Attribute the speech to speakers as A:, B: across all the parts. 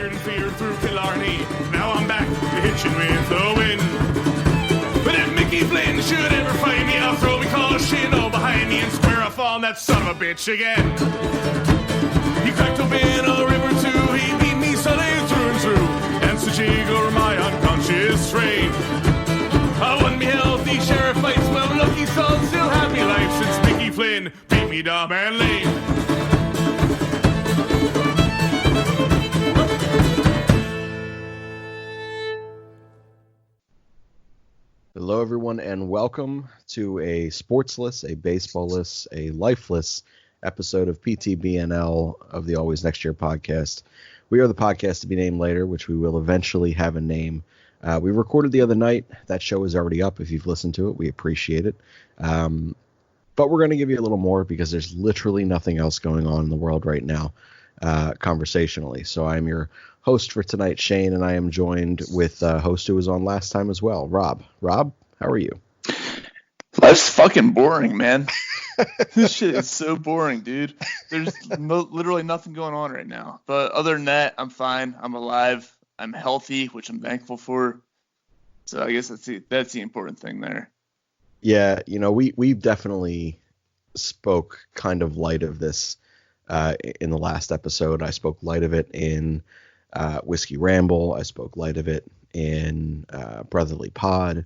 A: feared and feared through Killarney. Now I'm back to hitching with the wind. But if Mickey Flynn should ever find me, I'll throw me caution all behind me and square off on that son of a bitch again. He cracked open a river too, he beat me Sunday through and through, and so jiggle my unconscious frame. I won me healthy sheriff fights, well lucky son, still happy life since Mickey Flynn beat me dumb and lame.
B: Hello, everyone, and welcome to a sportsless, a baseballless, a lifeless episode of PTBNL of the Always Next Year podcast. We are the podcast to be named later, which we will eventually have a name. We recorded the other night. That show is already up. If you've listened to it, we appreciate it. But we're going to give you a little more because there's literally nothing else going on in the world right now conversationally. So I'm your host for tonight, Shane, and I am joined with a host who was on last time as well, Rob. Rob, how are you?
C: Life's fucking boring, man. This shit is so boring, dude. There's literally nothing going on right now. But other than that, I'm fine. I'm alive. I'm healthy, which I'm thankful for. So I guess that's the important thing there.
B: Yeah, you know, we definitely spoke kind of light of this in the last episode. I spoke light of it in Whiskey Ramble. I spoke light of it in Brotherly Pod.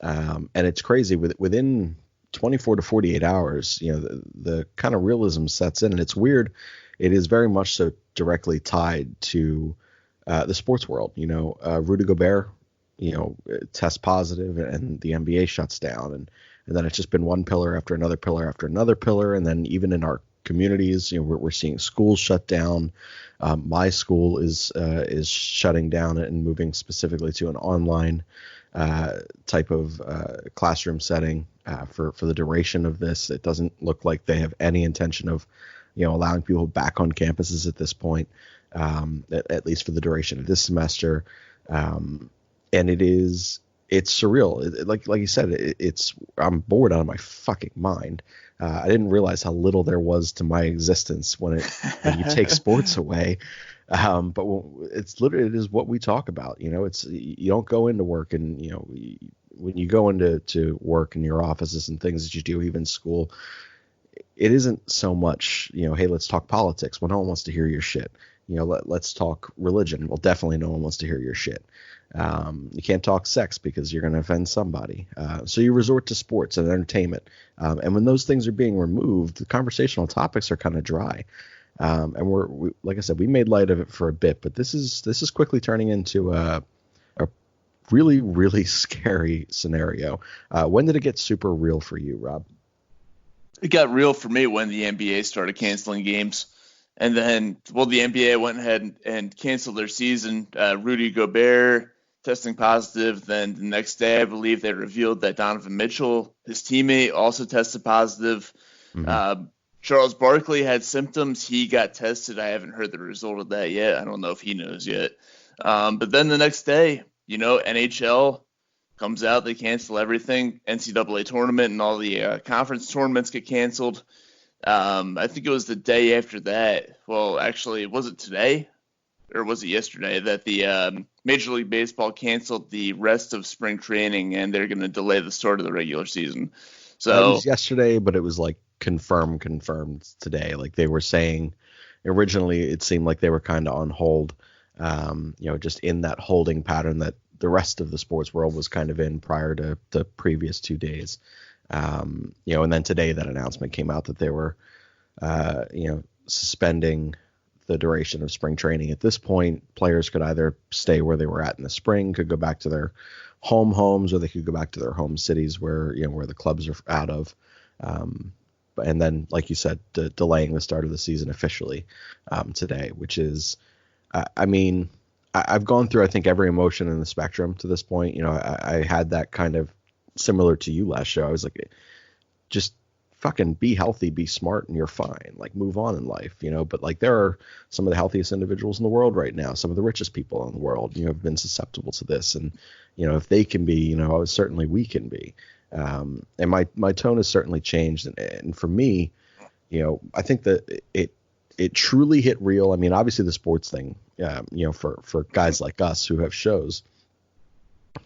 B: And it's crazy. Within 24 to 48 hours, you know, the kind of realism sets in. And it's weird. It is very much so directly tied to the sports world. You know, Rudy Gobert, you know, tests positive and the NBA shuts down. And then it's just been one pillar after another pillar after another pillar. And then even in our communities, you know, we're seeing schools shut down. My school is shutting down and moving specifically to an online type of classroom setting for the duration of this. It doesn't look like they have any intention of, you know, allowing people back on campuses at this point, at least for the duration of this semester. And it's surreal. Like you said, I'm bored out of my fucking mind. I didn't realize how little there was to my existence when you take sports away. But it is what we talk about. You know, you don't go into work and, you know, when you go into work in your offices and things that you do, even school, it isn't so much, you know, hey, let's talk politics. Well, no one wants to hear your shit. You know, let's talk religion. Well, definitely no one wants to hear your shit. You can't talk sex because you're going to offend somebody. So you resort to sports and entertainment. And when those things are being removed, the conversational topics are kind of dry. And we like I said, we made light of it for a bit, but this is quickly turning into a really, really scary scenario. When did it get super real for you, Rob?
C: It got real for me when the NBA started canceling games. And then, well, the NBA went ahead and canceled their season. Rudy Gobert testing positive. Then the next day, I believe they revealed that Donovan Mitchell, his teammate, also tested positive. Mm-hmm. Charles Barkley had symptoms. He got tested. I haven't heard the result of that yet. I don't know if he knows yet. But then the next day, you know, NHL comes out. They cancel everything. NCAA tournament and all the conference tournaments get canceled. I think it was the day after that. Well, actually, was it today or was it yesterday that the Major League Baseball canceled the rest of spring training and they're going to delay the start of the regular season? So
B: it was yesterday, but it was like confirmed today. Like they were saying originally, it seemed like they were kind of on hold, you know, just in that holding pattern that the rest of the sports world was kind of in prior to the previous 2 days. You know, and then today that announcement came out that they were, you know, suspending the duration of spring training. At this point, players could either stay where they were at in the spring, could go back to their homes, or they could go back to their home cities where, you know, where the clubs are out of. And then, like you said, delaying the start of the season officially today, which is, I mean, I've gone through, I think, every emotion in the spectrum to this point. You know, I had that kind of similar to you last show. I was like, just fucking be healthy, be smart, and you're fine. Like, move on in life, you know. But like, there are some of the healthiest individuals in the world right now. Some of the richest people in the world, you know, have been susceptible to this. And, you know, if they can be, you know, certainly we can be. And my tone has certainly changed. And for me, you know, I think that it truly hit real. I mean, obviously the sports thing, for guys like us who have shows,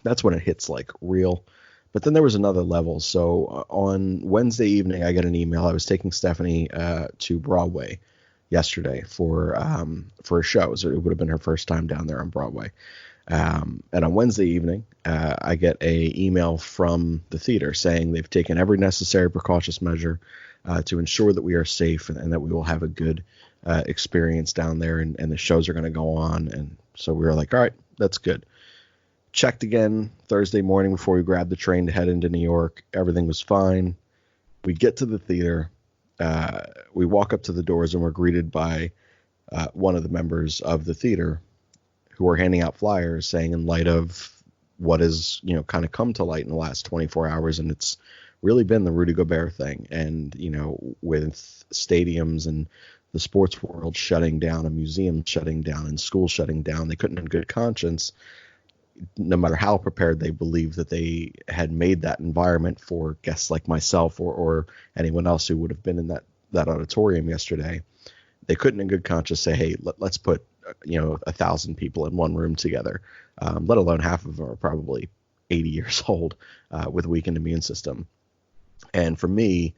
B: that's when it hits like real. But then there was another level. So on Wednesday evening, I got an email. I was taking Stephanie to Broadway yesterday for a show. So it would have been her first time down there on Broadway. And on Wednesday evening, I get a email from the theater saying they've taken every necessary precautious measure to ensure that we are safe and that we will have a good experience down there, and the shows are going to go on. And so we were like, all right, that's good. Checked again Thursday morning before we grabbed the train to head into New York. Everything was fine. We get to the theater. We walk up to the doors and we're greeted by one of the members of the theater who are handing out flyers saying, in light of what has, kind of come to light in the last 24 hours, and it's really been the Rudy Gobert thing. And, with stadiums and the sports world shutting down, a museum shutting down, and schools shutting down, they couldn't in good conscience, no matter how prepared they believed that they had made that environment for guests like myself or anyone else who would have been in that auditorium yesterday, they couldn't in good conscience say, hey, let's put 1,000 people in one room together, let alone half of them are probably 80 years old with a weakened immune system. And for me,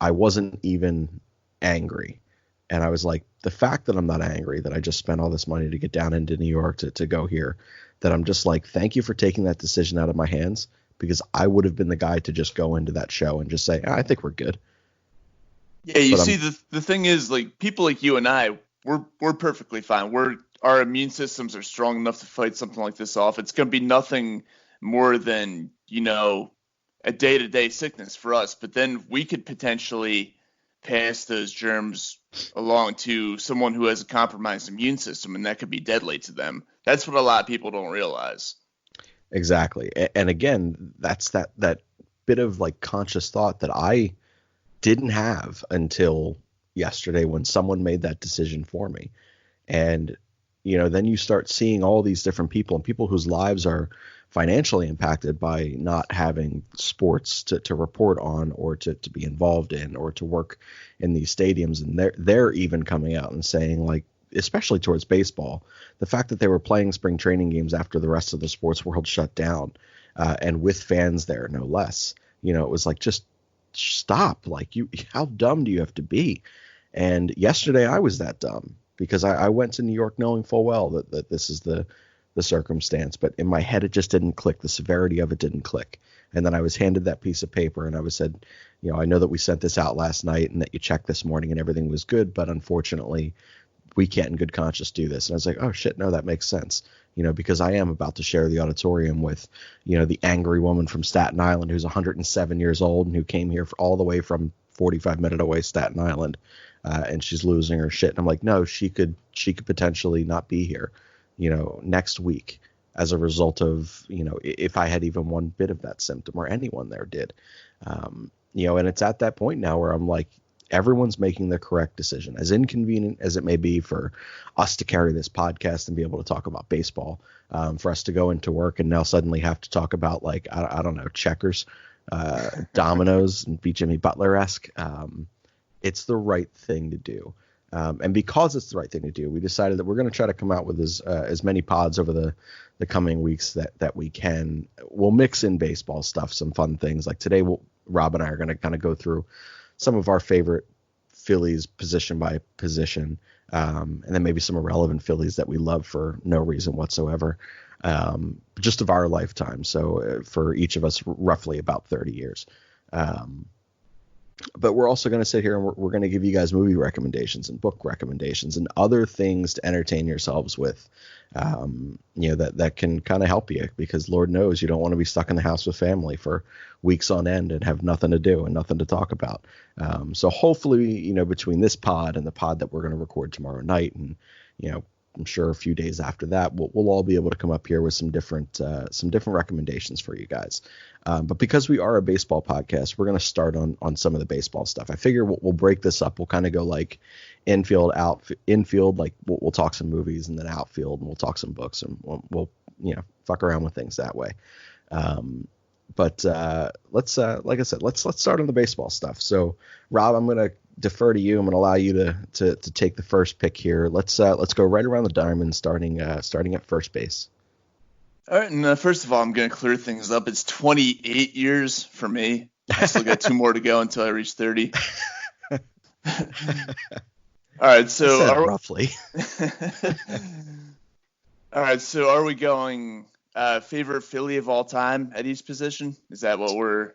B: I wasn't even angry. And I was like, the fact that I'm not angry, that I just spent all this money to get down into New York to go here, that I'm just like, thank you for taking that decision out of my hands, because I would have been the guy to just go into that show and just say, I think we're good.
C: Yeah, the thing is, like, people like you and I, we're perfectly fine. Our immune systems are strong enough to fight something like this off. It's going to be nothing more than, a day-to-day sickness for us. But then we could potentially pass those germs along to someone who has a compromised immune system, and that could be deadly to them. That's what a lot of people don't realize.
B: Exactly. And again, that's that bit of like conscious thought that I didn't have until yesterday when someone made that decision for me. And, then you start seeing all these different people, and people whose lives are financially impacted by not having sports to report on, or to be involved in, or to work in these stadiums. And they're even coming out and saying, like, especially towards baseball, the fact that they were playing spring training games after the rest of the sports world shut down, and with fans there, no less, it was like, just stop. Like, how dumb do you have to be? And yesterday I was that dumb, because I went to New York knowing full well that this is the circumstance, but in my head it just didn't click. The severity of it didn't click. And then I was handed that piece of paper, and I was said, I know that we sent this out last night and that you checked this morning and everything was good, but unfortunately we can't in good conscience do this. And I was like, oh shit, no, that makes sense. Because I am about to share the auditorium with, the angry woman from Staten Island who's 107 years old and who came here all the way from 45-minute away Staten Island, and she's losing her shit. And I'm like, no, she could potentially not be here, next week as a result of, if I had even one bit of that symptom, or anyone there did, and it's at that point now where I'm like, everyone's making the correct decision, as inconvenient as it may be for us to carry this podcast and be able to talk about baseball, for us to go into work and now suddenly have to talk about, like, I don't know, checkers, dominoes, and be Jimmy Butler-esque. It's the right thing to do. And because it's the right thing to do, we decided that we're going to try to come out with as many pods over the coming weeks that we can. We'll mix in baseball stuff, some fun things. Like today, Rob and I are going to kind of go through some of our favorite Phillies position by position, and then maybe some irrelevant Phillies that we love for no reason whatsoever, just of our lifetime. So for each of us, roughly about 30 years. But we're also going to sit here and we're going to give you guys movie recommendations and book recommendations and other things to entertain yourselves with, that can kind of help you, because Lord knows you don't want to be stuck in the house with family for weeks on end and have nothing to do and nothing to talk about. So hopefully, between this pod and the pod that we're going to record tomorrow night, and, I'm sure a few days after that, we'll all be able to come up here with some different recommendations for you guys. But because we are a baseball podcast, we're going to start on some of the baseball stuff. I figure we'll break this up. We'll kind of go like infield, infield, like we'll talk some movies, and then outfield, and we'll talk some books, and we'll fuck around with things that way. But let's like I said, let's start on the baseball stuff. So Rob, I'm going to defer to you. I'm going to allow you to take the first pick here. Let's go right around the diamond, starting at first base.
C: All right, and first of all, I'm going to clear things up. It's 28 years for me. I still got 2 more to go until I reach 30. All right, so
B: roughly.
C: All right, so are we going favorite Philly of all time at each position? Is that what we're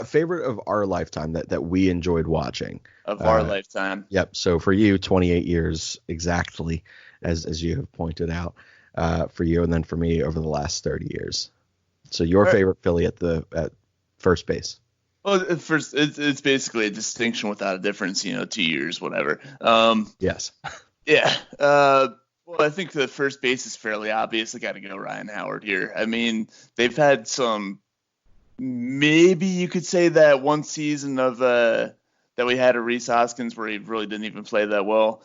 B: favorite of our lifetime that we enjoyed watching?
C: Of our lifetime.
B: Yep. So for you, 28 years exactly, as you have pointed out, for you, and then for me over the last 30 years. So your favorite Philly at first base.
C: Well, at first, it's basically a distinction without a difference. 2 years, whatever.
B: Yes.
C: Yeah. Well, I think the first base is fairly obvious. I got to go Ryan Howard here. I mean, they've had some. Maybe you could say that one season of that we had a Rhys Hoskins where he really didn't even play that well.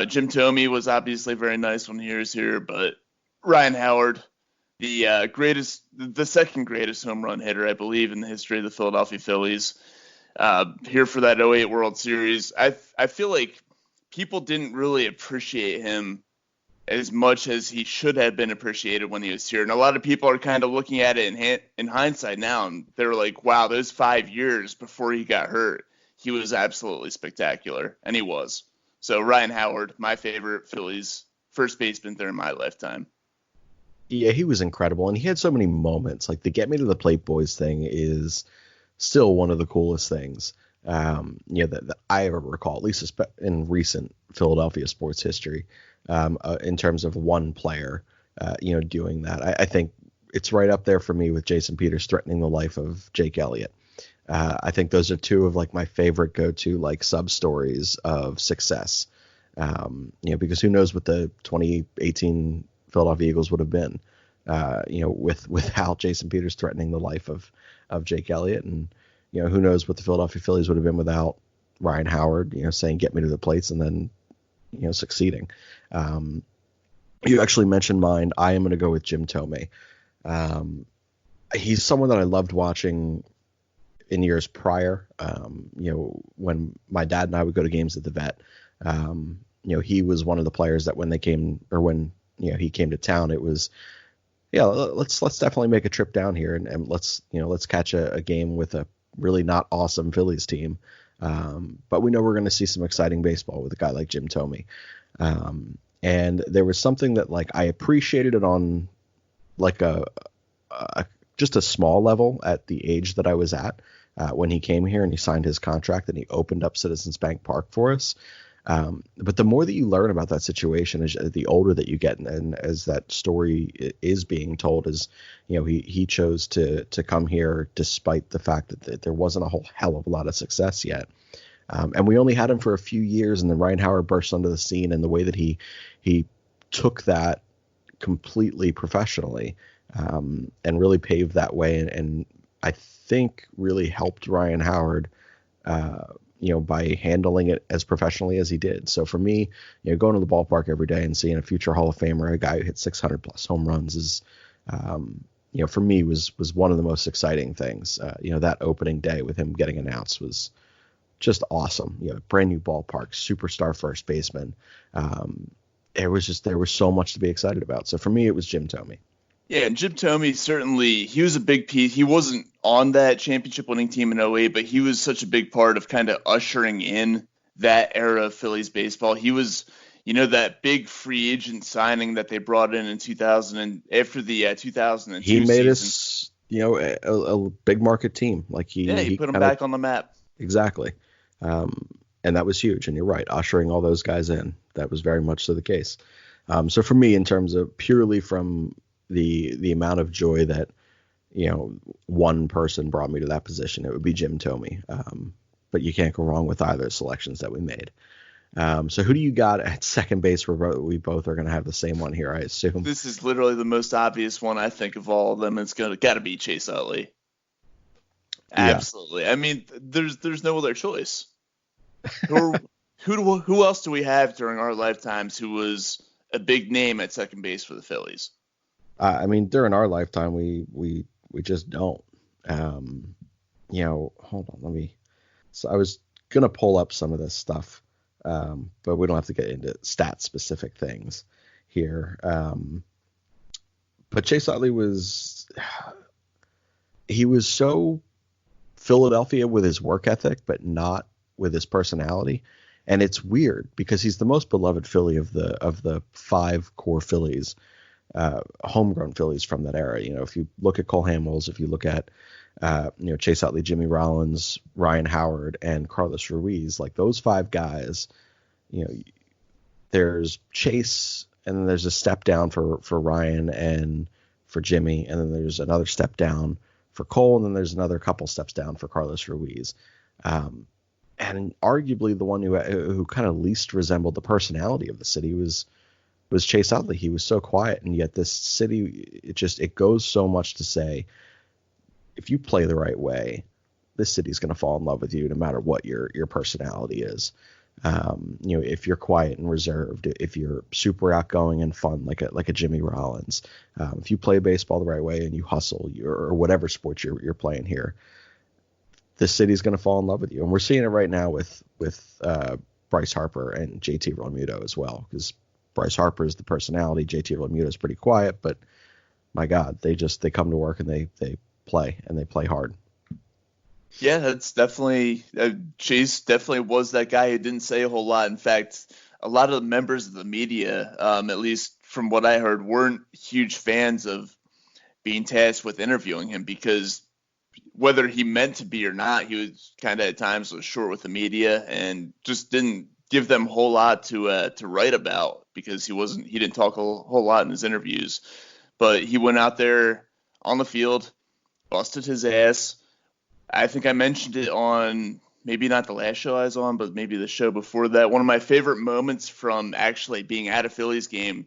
C: Jim Thome was obviously very nice when he was here, but Ryan Howard, the second greatest home run hitter, I believe, in the history of the Philadelphia Phillies. Here for that 08 World Series. I feel like people didn't really appreciate him as much as he should have been appreciated when he was here. And a lot of people are kind of looking at it in hindsight now, and they're like, wow, those 5 years before he got hurt, he was absolutely spectacular. And he was. So Ryan Howard, my favorite Phillies first baseman during my lifetime.
B: Yeah, he was incredible, and he had so many moments. Like the "Get Me to the Plate, Boys" thing is still one of the coolest things, that I ever recall, at least in recent Philadelphia sports history, in terms of one player, doing that. I think it's right up there for me with Jason Peters threatening the life of Jake Elliott. I think those are 2 of like my favorite go-to like sub stories of success. Because who knows what the 2018 Philadelphia Eagles would have been, without Jason Peters threatening the life of Jake Elliott, and who knows what the Philadelphia Phillies would have been without Ryan Howard, saying "get me to the plates" and then succeeding. You actually mentioned mine. I am going to go with Jim Thome. He's someone that I loved watching in years prior. When my dad and I would go to games at the Vet, he was one of the players that when he came to town, it was, let's definitely make a trip down here and let's catch a game with a really not awesome Phillies team. But we know we're going to see some exciting baseball with a guy like Jim Thome. And there was something that like I appreciated it on like just a small level at the age that I was at when he came here and he signed his contract and he opened up Citizens Bank Park for us. But the more that you learn about that situation, as the older that you get, and as that story is being told, is he chose to come here despite the fact that there wasn't a whole hell of a lot of success yet, and we only had him for a few years, and then Ryan Howard burst onto the scene, and the way that he took that completely professionally, and really paved that way, and I think really helped Ryan Howard. By handling it as professionally as he did. So for me, going to the ballpark every day and seeing a future Hall of Famer, a guy who hit 600 plus home runs is, for me was one of the most exciting things. That opening day with him getting announced was just awesome. Brand new ballpark, superstar first baseman. There was so much to be excited about. So for me, it was Jim Thome.
C: Yeah, and Jim Thome, certainly, he was a big piece. He wasn't on that championship-winning team in 08, but he was such a big part of kind of ushering in that era of Phillies baseball. He was, that big free agent signing that they brought in 2000 and after the 2002
B: he made
C: season.
B: us, a big market team. Like he
C: put him back on the map.
B: Exactly. And that was huge. And you're right, ushering all those guys in. That was very much so the case. So for me, in terms of purely from the amount of joy that one person brought me to that position, it would be Jim Thome. But you can't go wrong with either selections that we made. So who do you got at second base? We both are going to have the same one here, I assume.
C: This is literally the most obvious one I think of all of them. It's got to be Chase Utley. Absolutely. Yeah. I mean, there's no other choice. Who else do we have during our lifetimes who was a big name at second base for the Phillies?
B: During our lifetime, we just don't. Hold on, So I was going to pull up some of this stuff, but we don't have to get into stat-specific things here. But Chase Utley was so Philadelphia with his work ethic, but not with his personality. And it's weird because he's the most beloved Philly of the 5 core Phillies, homegrown Phillies from that era. You know, if you look at Cole Hamels, if you look at Chase Utley, Jimmy Rollins, Ryan Howard, and Carlos Ruiz, like those 5 guys, you know, there's Chase, and then there's a step down for Ryan and for Jimmy, and then there's another step down for Cole, and then there's another couple steps down for Carlos Ruiz. And arguably the one who kind of least resembled the personality of the city was Chase Utley. He was so quiet, and yet this city, it goes so much to say, if you play the right way, this city's going to fall in love with you no matter what your personality is. If you're quiet and reserved, if you're super outgoing and fun, like a Jimmy Rollins, if you play baseball the right way and you hustle, or whatever sport you're playing here, the city's going to fall in love with you. And we're seeing it right now with Bryce Harper and JT Realmuto as well, because Bryce Harper is the personality. JT Realmuto is pretty quiet, but my God, they come to work and they play, and they play hard.
C: Yeah, that's definitely Chase definitely was that guy who didn't say a whole lot. In fact, a lot of the members of the media, at least from what I heard, weren't huge fans of being tasked with interviewing him, because whether he meant to be or not, he was kind of at times was short with the media and just didn't give them a whole lot to write about, because he didn't talk a whole lot in his interviews. But he went out there on the field, busted his ass. I think I mentioned it on maybe not the last show I was on, but maybe the show before that. One of my favorite moments from actually being at a Phillies game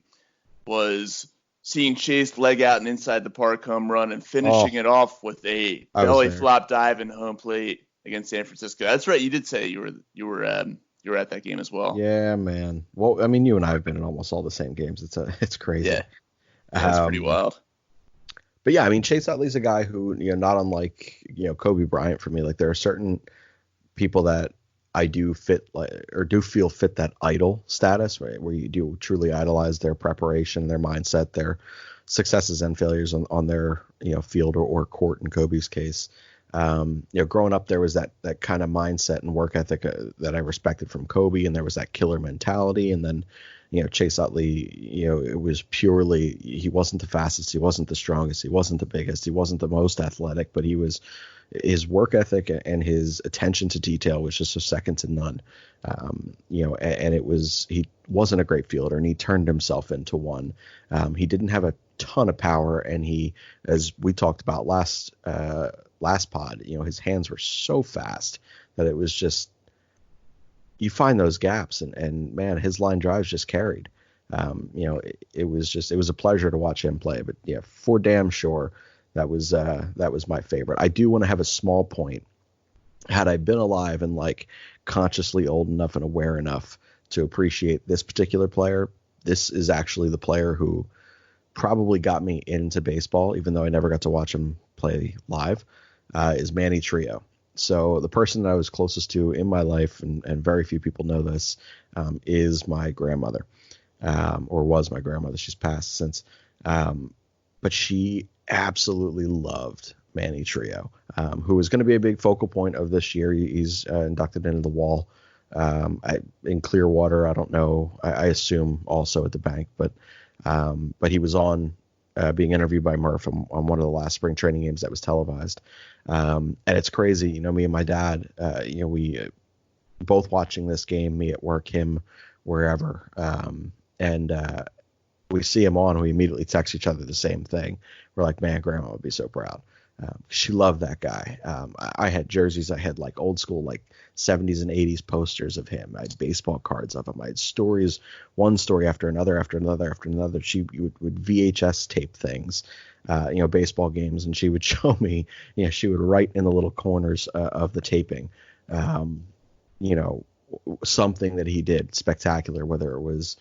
C: was seeing Chase leg out and inside the park home run and finishing it off with a belly flop dive in home plate against San Francisco. That's right. You did say you were at that game as well.
B: Yeah, man. Well, I mean, you and I have been in almost all the same games. It's crazy.
C: Yeah, that's pretty wild.
B: But yeah, I mean, Chase Utley's a guy who, not unlike, Kobe Bryant for me, like there are certain people that I do feel fit that idol status, right, where you do truly idolize their preparation, their mindset, their successes and failures on their, field or court in Kobe's case. Growing up, there was that kind of mindset and work ethic that I respected from Kobe, and there was that killer mentality. And then, Chase Utley, it was purely, he wasn't the fastest, he wasn't the strongest, he wasn't the biggest, he wasn't the most athletic, but his work ethic and his attention to detail was just a second to none. And he wasn't a great fielder, and he turned himself into one. He didn't have a ton of power, and he, as we talked about last pod, his hands were so fast that it was just, you find those gaps, and man, his line drives just carried. It was a pleasure to watch him play. But yeah, for damn sure, that was my favorite. I do want to have a small point. Had I been alive and like consciously old enough and aware enough to appreciate this particular player, this is actually the player who probably got me into baseball, even though I never got to watch him play live, is Manny Trio. So the person that I was closest to in my life, and very few people know this, is my grandmother, or was my grandmother. She's passed since. But she absolutely loved Manny Trio, who is going to be a big focal point of this year. He's inducted into the Wall in Clearwater. I don't know. I assume also at the Bank, but he was on being interviewed by Murph on one of the last spring training games that was televised. And it's crazy, me and my dad, we both watching this game, me at work, him wherever. And we see him on, we immediately text each other the same thing. We're like, man, Grandma would be so proud. She loved that guy. I had jerseys. I had like old school, like 70s and 80s posters of him. I had baseball cards of him. I had stories, one story after another, after another, after another. She would VHS tape things, baseball games, and she would show me, she would write in the little corners of the taping, something that he did spectacular, whether it was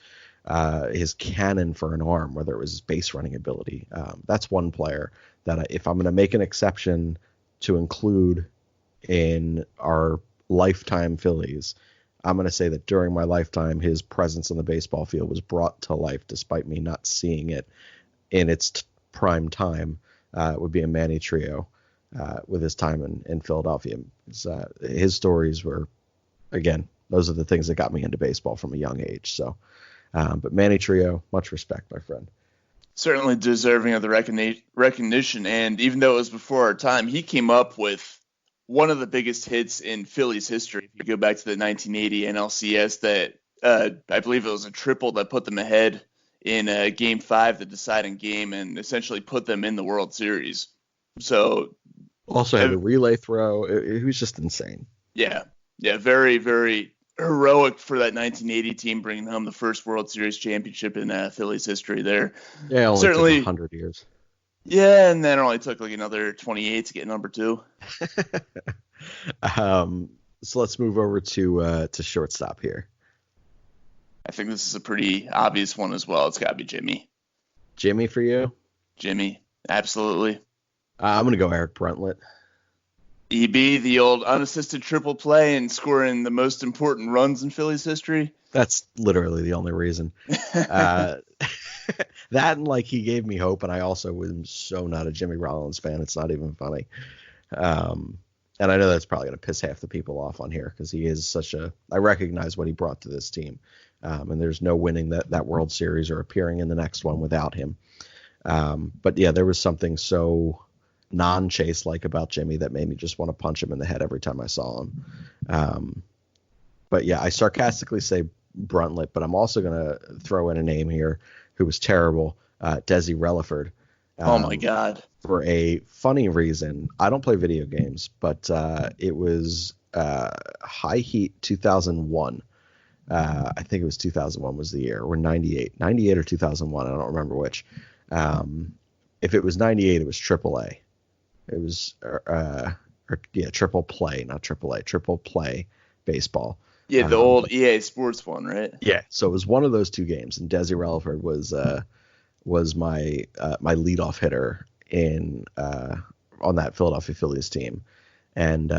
B: his cannon for an arm, whether it was his base running ability. That's one player that if I'm going to make an exception to include in our lifetime Phillies, I'm going to say that during my lifetime, his presence on the baseball field was brought to life despite me not seeing it in its prime time. Would be a Manny Trio with his time in Philadelphia. His stories were, again, those are the things that got me into baseball from a young age. So, but Manny Trio, much respect, my friend.
C: Certainly deserving of the recognition. And even though it was before our time, he came up with one of the biggest hits in Phillies history. If you go back to the 1980 NLCS, that I believe it was a triple that put them ahead in Game 5, the deciding game, and essentially put them in the World Series. So
B: also had the relay throw. It was just insane.
C: Yeah, very, very heroic for that 1980 team, bringing home the first World Series championship in Phillies history there.
B: Yeah, only certainly took 100 years.
C: Yeah, and then it only took like another 28 to get number 2.
B: So let's move over to shortstop here.
C: I think this is a pretty obvious one as well. It's got to be Jimmy.
B: Jimmy for you?
C: Jimmy, absolutely.
B: I'm going to go Eric Bruntlett.
C: EB, the old unassisted triple play and scoring the most important runs in Phillies history.
B: That's literally the only reason. That and like he gave me hope, and I also was so not a Jimmy Rollins fan. It's not even funny. And I know that's probably going to piss half the people off on here because he is I recognize what he brought to this team. And there's no winning that World Series or appearing in the next one without him. But yeah, there was something so non-Chase like about Jimmy that made me just want to punch him in the head every time I saw him. But yeah, I sarcastically say Bruntlett, but I'm also going to throw in a name here who was terrible, Desi Relaford.
C: Oh my God.
B: For a funny reason. I don't play video games, but it was High Heat 2001. I think it was 2001 was the year, or 98 or 2001. I don't remember which. If it was 98, it was AAA. It was triple play, not AAA, triple play baseball.
C: Yeah, the old EA Sports one, right?
B: Yeah, so it was one of those two games, and Desi Relaford was my leadoff hitter on that Philadelphia Phillies team, and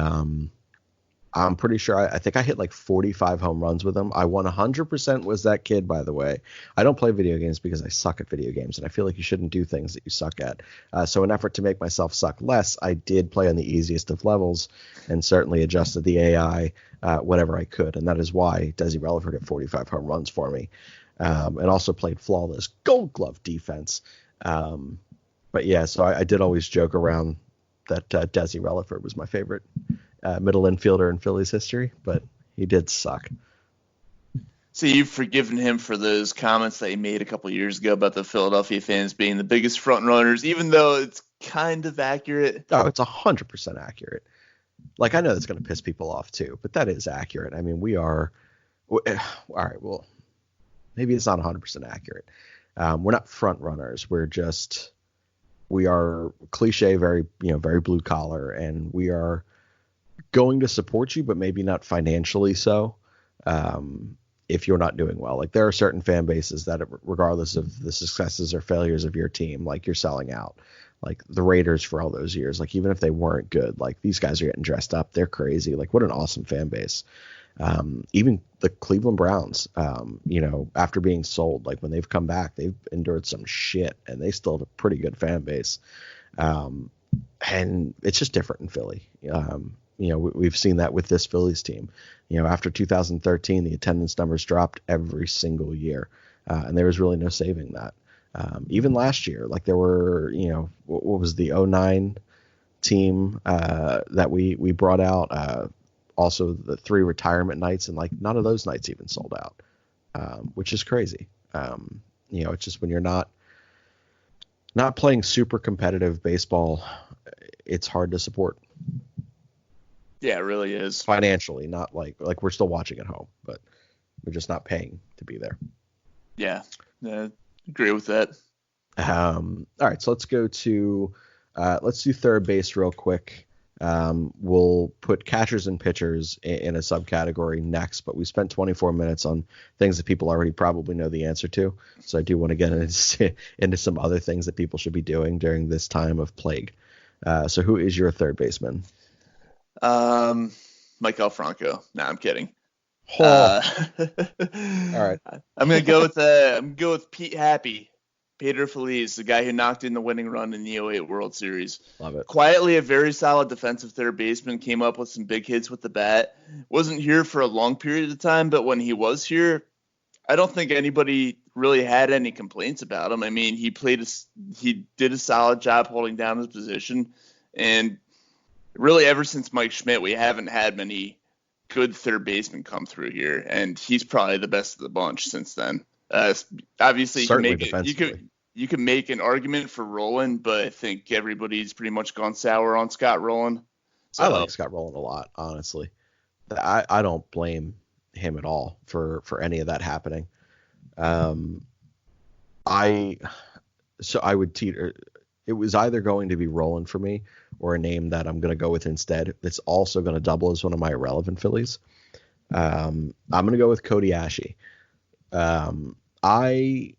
B: I'm pretty sure I think I hit like 45 home runs with him. I 100% was that kid, by the way. I don't play video games because I suck at video games, and I feel like you shouldn't do things that you suck at. So in an effort to make myself suck less, I did play on the easiest of levels and certainly adjusted the AI whatever I could, and that is why Desi Relaford hit 45 home runs for me, and also played flawless Gold Glove defense. But yeah, so I did always joke around that Desi Relaford was my favorite middle infielder in Phillies history, but he did suck.
C: So you've forgiven him for those comments that he made a couple years ago about the Philadelphia fans being the biggest front runners, even though it's kind of accurate.
B: Oh, it's 100% accurate. Like, I know that's going to piss people off too, but that is accurate. I mean, we are all right. Well, maybe it's not 100% accurate. We're not front runners. We are cliche, very blue collar, and we are going to support you, but maybe not financially so. If you're not doing well, like there are certain fan bases that, regardless of the successes or failures of your team, like you're selling out. Like the Raiders for all those years, like even if they weren't good, like these guys are getting dressed up. They're crazy. Like what an awesome fan base. Even the Cleveland Browns, after being sold, like when they've come back, they've endured some shit and they still have a pretty good fan base. And it's just different in Philly. We've seen that with this Phillies team. After 2013, the attendance numbers dropped every single year, and there was really no saving that. Even last year, like there were, what was the 09 team that we brought out? Also, the 3 retirement nights, and like none of those nights even sold out, which is crazy. It's just when you're not playing super competitive baseball, it's hard to support.
C: Yeah, it really is.
B: Financially, not like we're still watching at home, but we're just not paying to be there.
C: Yeah, agree with that.
B: All right, so let's go to let's do third base real quick. We'll put catchers and pitchers in a subcategory next, but we spent 24 minutes on things that people already probably know the answer to. So I do want to get into some other things that people should be doing during this time of plague. So who is your third baseman?
C: Michael Franco. No, I'm kidding.
B: All right.
C: I'm gonna go with Pete Happy. Peter Phillie is the guy who knocked in the winning run in the '08 World Series.
B: Love it.
C: Quietly a very solid defensive third baseman, came up with some big hits with the bat. Wasn't here for a long period of time, but when he was here, I don't think anybody really had any complaints about him. I mean, he did a solid job holding down his position, and really ever since Mike Schmidt, we haven't had many good third basemen come through here, and he's probably the best of the bunch since then. Obviously, you can make an argument for Rowland, but I think everybody's pretty much gone sour on Scott Rowland. So,
B: I like Scott Rowland a lot, honestly. I don't blame him at all for any of that happening. I would teeter. It was either going to be Rowland for me or a name that I'm going to go with instead. That's also going to double as one of my irrelevant Phillies. I'm going to go with Cody Asche. I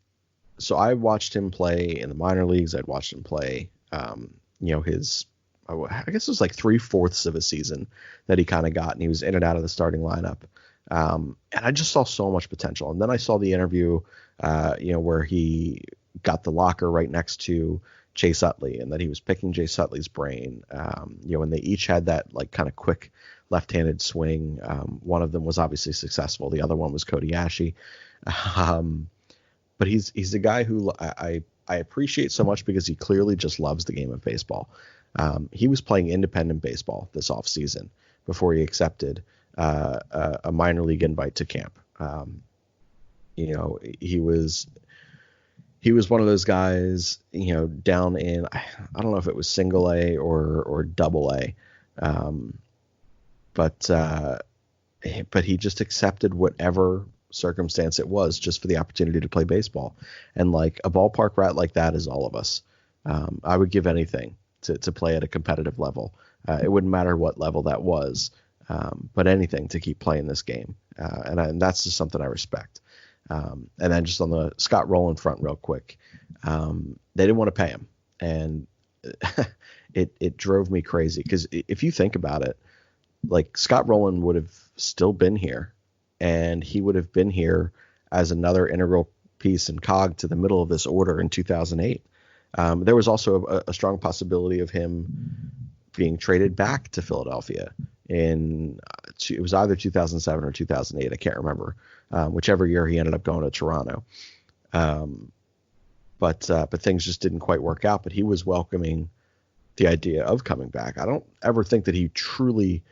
B: watched him play in the minor leagues. I'd watched him play, I guess it was like 3/4 of a season that he kind of got, and he was in and out of the starting lineup. And I just saw so much potential. And then I saw the interview, where he got the locker right next to Chase Utley, and that he was picking Chase Utley's brain. And they each had that like kind of quick left-handed swing. One of them was obviously successful. The other one was Cody Asche. But he's a guy who I appreciate so much because he clearly just loves the game of baseball. He was playing independent baseball this offseason before he accepted a minor league invite to camp. He was one of those guys, down in, I don't know if it was single A or double A. But he just accepted whatever circumstance it was just for the opportunity to play baseball. And like a ballpark rat like that is all of us. I would give anything to play at a competitive level. It wouldn't matter what level that was, but anything to keep playing this game. And that's just something I respect. And then just on the Scott Rowland front real quick, they didn't want to pay him. And it drove me crazy because if you think about it, like Scott Rowland would have still been here, and he would have been here as another integral piece and cog to the middle of this order in 2008. There was also a strong possibility of him being traded back to Philadelphia it was either 2007 or 2008. I can't remember, whichever year he ended up going to Toronto. But things just didn't quite work out, but he was welcoming the idea of coming back. I don't ever think that he truly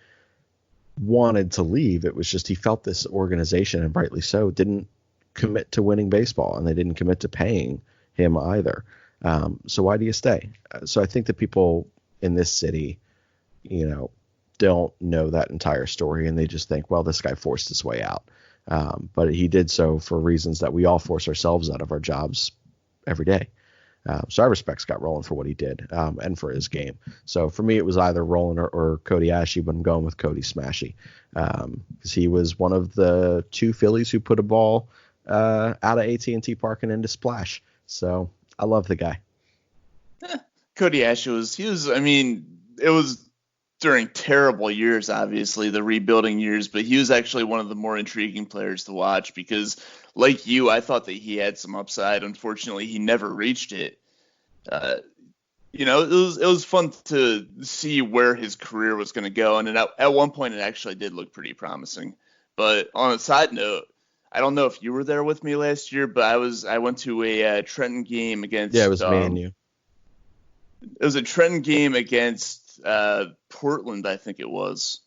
B: wanted to leave. It was just he felt this organization, and rightly so, didn't commit to winning baseball, and they didn't commit to paying him either. So why do you stay? So I think that people in this city, don't know that entire story, and they just think, well, this guy forced his way out. But he did so for reasons that we all force ourselves out of our jobs every day. So I respect Scott Rowland for what he did, and for his game. So for me, it was either Rowland or Cody Asche, but I'm going with Cody Smashy, because he was one of the two Phillies who put a ball out of AT&T Park and into Splash. So I love the guy.
C: Cody Asche it was during terrible years, obviously, the rebuilding years, but he was actually one of the more intriguing players to watch because, like you, I thought that he had some upside. Unfortunately, he never reached it. It was fun to see where his career was going to go, and at one point it actually did look pretty promising. But on a side note, I don't know if you were there with me last year, but I went to a Trenton game against.
B: Yeah, it was me and you.
C: It was a Trenton game against Portland, I think it was.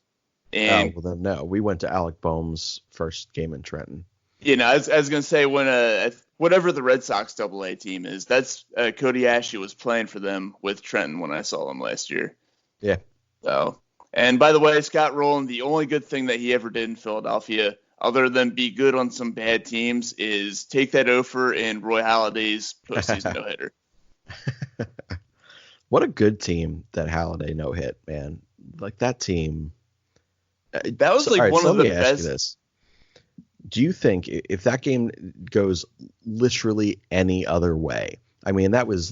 C: And
B: well then no, we went to Alec Boehm's first game in Trenton.
C: I was going to say when whatever the Red Sox AA team is, that's Cody Asche was playing for them with Trenton when I saw him last year.
B: Yeah.
C: So, and by the way, Scott Rowland, the only good thing that he ever did in Philadelphia, other than be good on some bad teams, is take that offer in Roy Halladay's postseason no-hitter.
B: What a good team that Halladay no-hit, man. Like that team.
C: That was one of the best.
B: This. Do you think if that game goes literally any other way? I mean, that was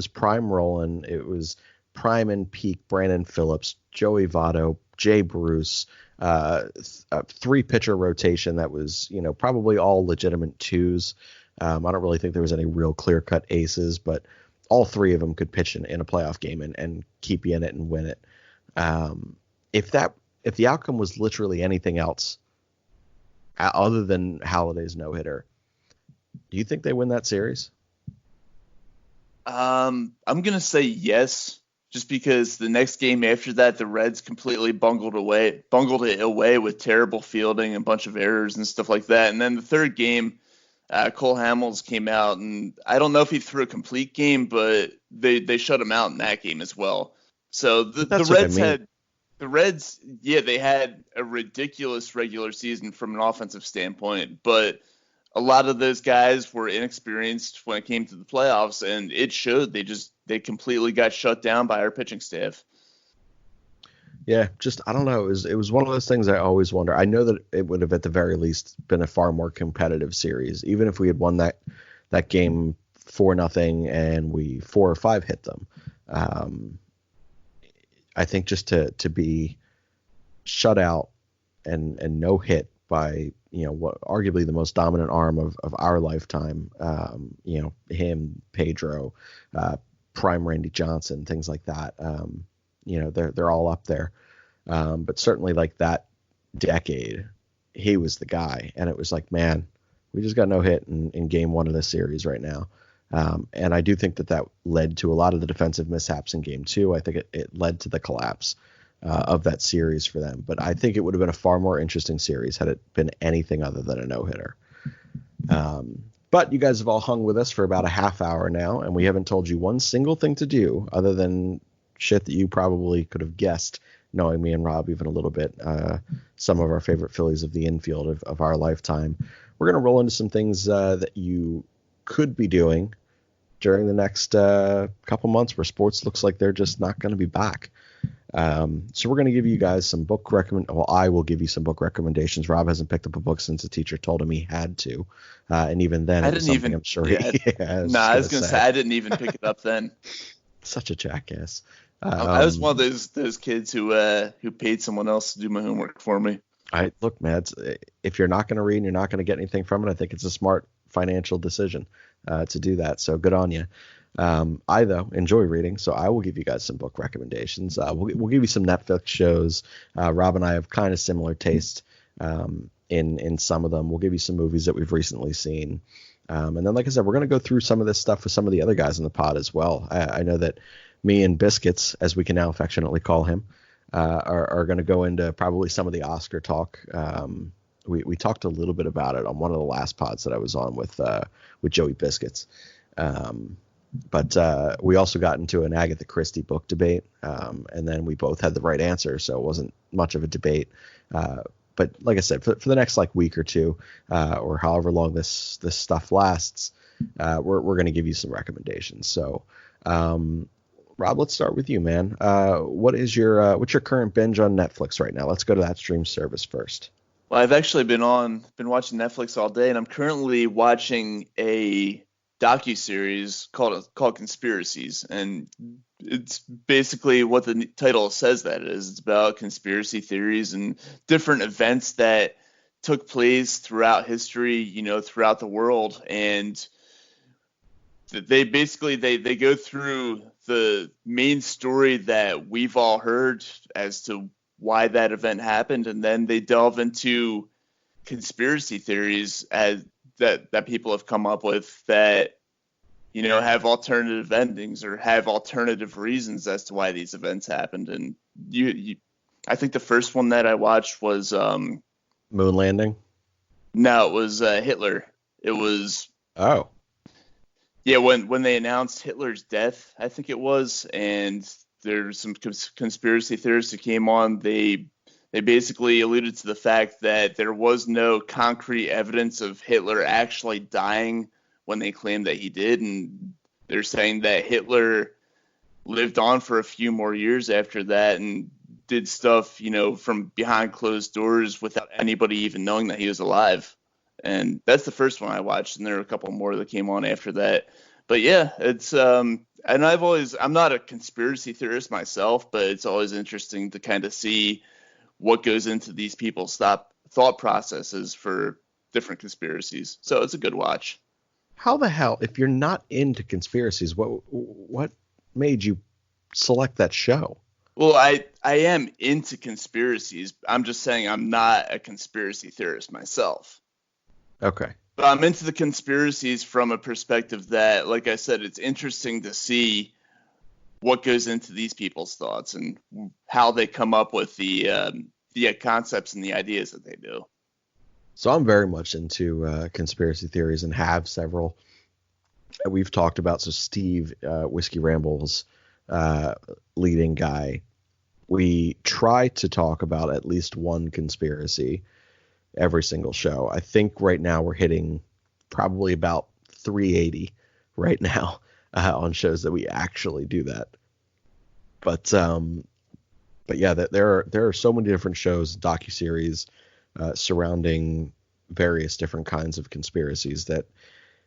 B: prime Rowland. It was prime and peak Brandon Phillips, Joey Votto, Jay Bruce, a 3-pitcher rotation that was, probably all legitimate twos. I don't really think there was any real clear-cut aces, but all 3 of them could pitch in a playoff game and keep you in it and win it. If the outcome was literally anything else other than Halliday's no-hitter, do you think they win that series?
C: I'm going to say yes, just because the next game after that, the Reds completely bungled it away with terrible fielding and a bunch of errors and stuff like that. And then the third game, Cole Hamels came out, and I don't know if he threw a complete game, but they shut him out in that game as well. So the Reds they had a ridiculous regular season from an offensive standpoint, but a lot of those guys were inexperienced when it came to the playoffs, and it showed. They completely got shut down by our pitching staff.
B: Yeah, I don't know. It was one of those things I always wonder. I know that it would have at the very least been a far more competitive series, even if we had won that game 4-0 and we 4 or 5 hit them. I think just to be shut out and no hit by what arguably the most dominant arm of our lifetime, him, Pedro, prime Randy Johnson, things like that. They're all up there. But certainly like that decade, he was the guy, and it was like, man, we just got no hit in game 1 of this series right now. And I do think that led to a lot of the defensive mishaps in game 2. I think it led to the collapse of that series for them. But I think it would have been a far more interesting series had it been anything other than a no-hitter. But you guys have all hung with us for about a half hour now, and we haven't told you one single thing to do other than shit that you probably could have guessed, knowing me and Rob even a little bit, some of our favorite Phillies of the infield of our lifetime. We're going to roll into some things that you could be doing during the next couple months where sports looks like they're just not going to be back. So we're going to give you guys some book I will give you some book recommendations. Rob hasn't picked up a book since the teacher told him he had to. And even then, I'm sure he has.
C: No, I was going to say, I didn't even pick it up then.
B: Such a jackass.
C: I was one of those kids who paid someone else to do my homework for me.
B: Look, Mads, if you're not going to read and you're not going to get anything from it, I think it's a smart financial decision to do that. So good on you. I, though, enjoy reading, so I will give you guys some book recommendations. We'll give you some Netflix shows. Rob and I have kind of similar taste in some of them. We'll give you some movies that we've recently seen. And then, like I said, we're going to go through some of this stuff with some of the other guys in the pod as well. I know that me and Biscuits, as we can now affectionately call him, are going to go into probably some of the Oscar talk. We talked a little bit about it on one of the last pods that I was on with Joey Biscuits. But we also got into an Agatha Christie book debate, and then we both had the right answer, so it wasn't much of a debate. But like I said, for the next week or two, or however long this stuff lasts, we're going to give you some recommendations. So, Rob, let's start with you, man. What's your current binge on Netflix right now? Let's go to that stream service first.
C: Well, I've actually been watching Netflix all day, and I'm currently watching a docuseries called Conspiracies, and it's basically what the title says that it is. It's about conspiracy theories and different events that took place throughout history, throughout the world, and they basically they go through the main story that we've all heard as to why that event happened, and then they delve into conspiracy theories that people have come up with that have alternative endings or have alternative reasons as to why these events happened. And I think the first one that I watched was
B: Moon Landing.
C: No, it was Hitler. It was when they announced Hitler's death, I think it was, and there's some conspiracy theorists who came on. They basically alluded to the fact that there was no concrete evidence of Hitler actually dying when they claimed that he did, and they're saying that Hitler lived on for a few more years after that and did stuff, from behind closed doors without anybody even knowing that he was alive. And that's the first one I watched, and there were a couple more that came on after that. But yeah, it's And I'm not a conspiracy theorist myself, but it's always interesting to kind of see what goes into these people's thought processes for different conspiracies. So it's a good watch.
B: How the hell, if you're not into conspiracies, what made you select that show?
C: Well, I am into conspiracies. I'm just saying I'm not a conspiracy theorist myself.
B: Okay.
C: But I'm into the conspiracies from a perspective that, like I said, it's interesting to see what goes into these people's thoughts and how they come up with the concepts and the ideas that they do.
B: So I'm very much into conspiracy theories and have several. We've talked about, so Steve, Whiskey Ramble's leading guy, we try to talk about at least one conspiracy every single show. I think right now we're hitting probably about 380 right now on shows that we actually do that. But yeah, there are so many different shows, docuseries surrounding various different kinds of conspiracies that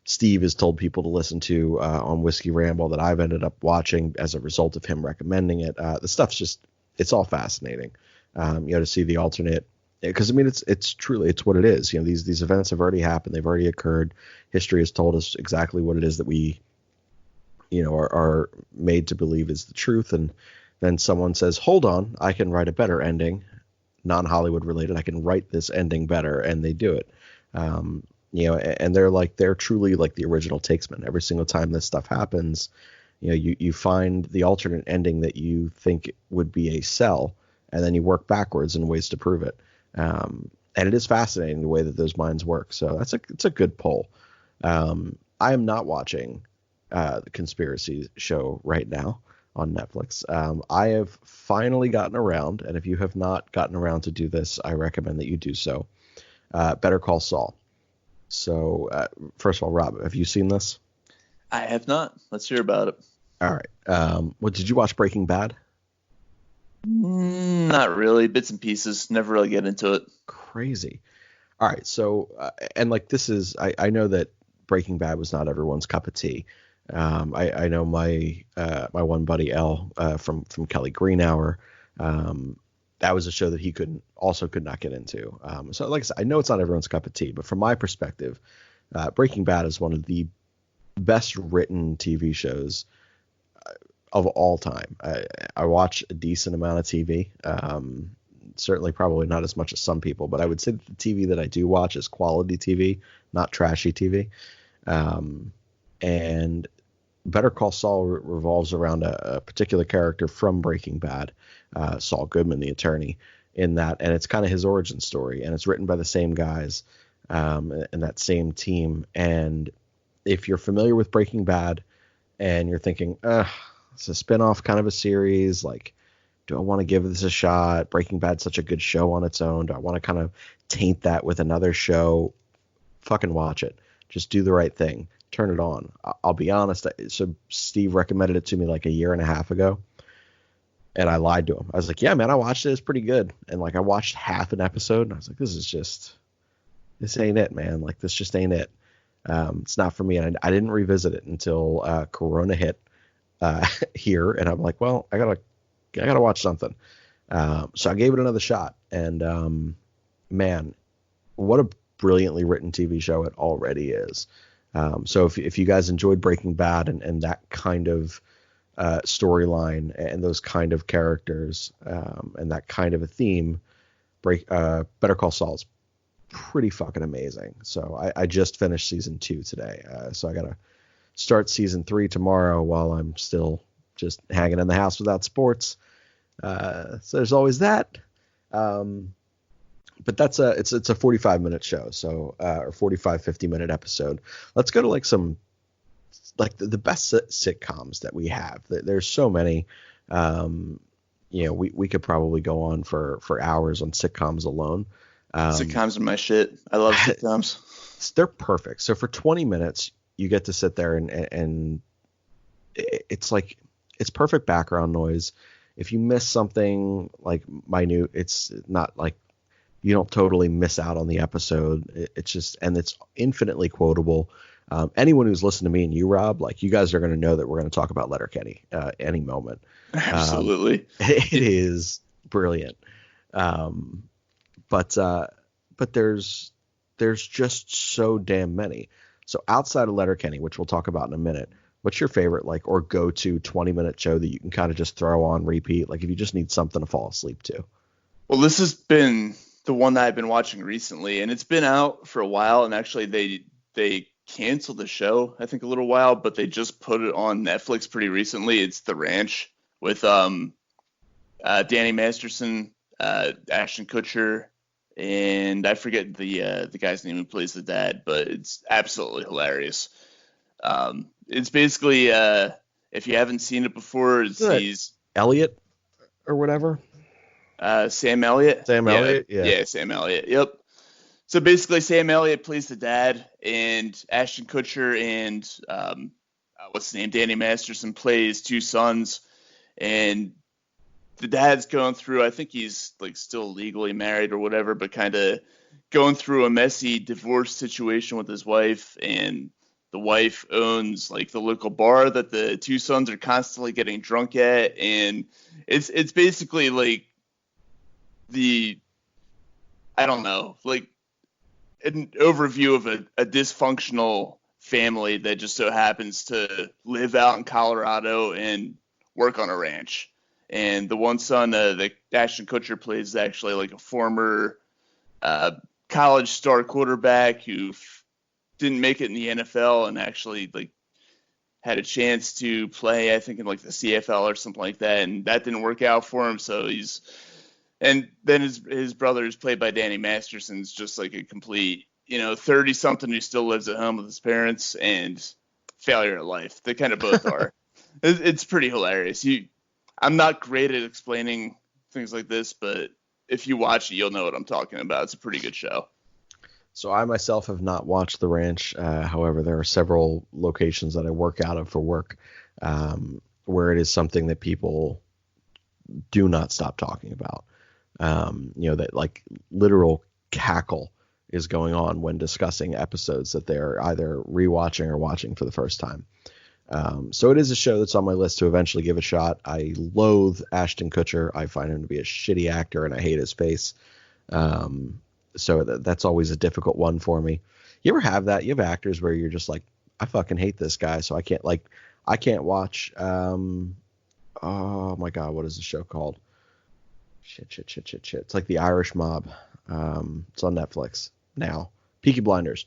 B: Steve has told people to listen to on Whiskey Ramble that I've ended up watching as a result of him recommending it. The stuff's just, it's all fascinating, to see the alternate, because I mean, it's truly, it's what it is. These events have already happened. They've already occurred. History has told us exactly what it is that we, are made to believe is the truth. And then someone says, hold on, I can write a better ending, non-Hollywood related. I can write this ending better. And they do it. And they're truly like the original takesman. Every single time this stuff happens, you find the alternate ending that you think would be a sell, and then you work backwards in ways to prove it. And it is fascinating the way that those minds work. So it's a good poll. I am not watching the conspiracy show right now on Netflix. I have finally gotten around, and if you have not gotten around to do this, I recommend that you do so. Better Call Saul. So first of all, Rob, have you seen this?
C: I have not. Let's hear about it.
B: All right. Did you watch Breaking Bad?
C: Not really. Bits and pieces. Never really get into it.
B: Crazy. All right. So, and like this is, I know that Breaking Bad was not everyone's cup of tea. I know my one buddy L from Kelly Green Hour. That was a show that he could not get into. So like I said, I know it's not everyone's cup of tea, but from my perspective, Breaking Bad is one of the best written TV shows of all time. I watch a decent amount of TV. Certainly probably not as much as some people, but I would say that the TV that I do watch is quality TV, not trashy TV. And Better Call Saul revolves around a particular character from Breaking Bad, Saul Goodman, the attorney, in that, and it's kind of his origin story, and it's written by the same guys and that same team. And if you're familiar with Breaking Bad and you're thinking, it's a spinoff kind of a series, like, do I want to give this a shot? Breaking Bad's such a good show on its own. Do I want to kind of taint that with another show? Fucking watch it. Just do the right thing. Turn it on. I'll be honest. So Steve recommended it to me like a year and a half ago, and I lied to him. I was like, yeah, man, I watched it. It's pretty good. And like, I watched half an episode and I was like, this ain't it, man. Like, this just ain't it. It's not for me. And I didn't revisit it until Corona hit here. And I'm like, well, I gotta watch something. So I gave it another shot, and man, what a brilliantly written TV show it already is. So if you guys enjoyed Breaking Bad and that kind of storyline and those kind of characters and that kind of a theme, Better Call Saul is pretty fucking amazing. So I just finished season 2 today. So I got to start season 3 tomorrow while I'm still just hanging in the house without sports. So there's always that. But it's a 45-minute show, so or 50-minute episode. Let's go to like some like the best sitcoms that we have. There's so many. We could probably go on for hours on sitcoms alone.
C: Sitcoms are my shit. I love sitcoms.
B: They're perfect. So for 20 minutes, you get to sit there and it's like, it's perfect background noise. If you miss something like minute, it's not like you don't totally miss out on the episode. It's just, and it's infinitely quotable. Anyone who's listened to me and you, Rob, like you guys are going to know that we're going to talk about Letterkenny any moment.
C: Absolutely.
B: It is brilliant. But there's just so damn many. So outside of Letterkenny, which we'll talk about in a minute, what's your favorite or go-to 20-minute show that you can kind of just throw on repeat? Like if you just need something to fall asleep to.
C: Well, this has been the one that I've been watching recently, and it's been out for a while. And actually, they canceled the show, I think, a little while, but they just put it on Netflix pretty recently. It's The Ranch with Danny Masterson, Ashton Kutcher, and I forget the guy's name who plays the dad, but it's absolutely hilarious. It's basically if you haven't seen it before, he's
B: Elliot or whatever.
C: Sam Elliott.
B: Sam Elliott, yeah.
C: Yeah, Sam Elliott. Yep. So basically, Sam Elliott plays the dad, and Ashton Kutcher and what's his name, Danny Masterson plays two sons, and the dad's going through, I think he's like still legally married or whatever, but kind of going through a messy divorce situation with his wife, and the wife owns like the local bar that the two sons are constantly getting drunk at, and it's basically like I don't know, like an overview of a dysfunctional family that just so happens to live out in Colorado and work on a ranch. And the one son that Ashton Kutcher plays is actually like a former college star quarterback who didn't make it in the NFL and actually like had a chance to play, I think, in like the CFL or something like that, and that didn't work out for him. So and then his brother, is played by Danny Masterson, is just like a complete, 30-something who still lives at home with his parents and failure at life. They kind of both are. It's pretty hilarious. I'm not great at explaining things like this, but if you watch it, you'll know what I'm talking about. It's a pretty good show.
B: So I myself have not watched The Ranch. However, there are several locations that I work out of for work where it is something that people do not stop talking about. That like literal cackle is going on when discussing episodes that they're either rewatching or watching for the first time. So it is a show that's on my list to eventually give a shot. I loathe Ashton Kutcher. I find him to be a shitty actor and I hate his face. So that's always a difficult one for me. You ever have that? You have actors where you're just like, I fucking hate this guy. So I can't watch, oh my God, what is the show called? Shit. It's like The Irish Mob. It's on Netflix now. Peaky Blinders.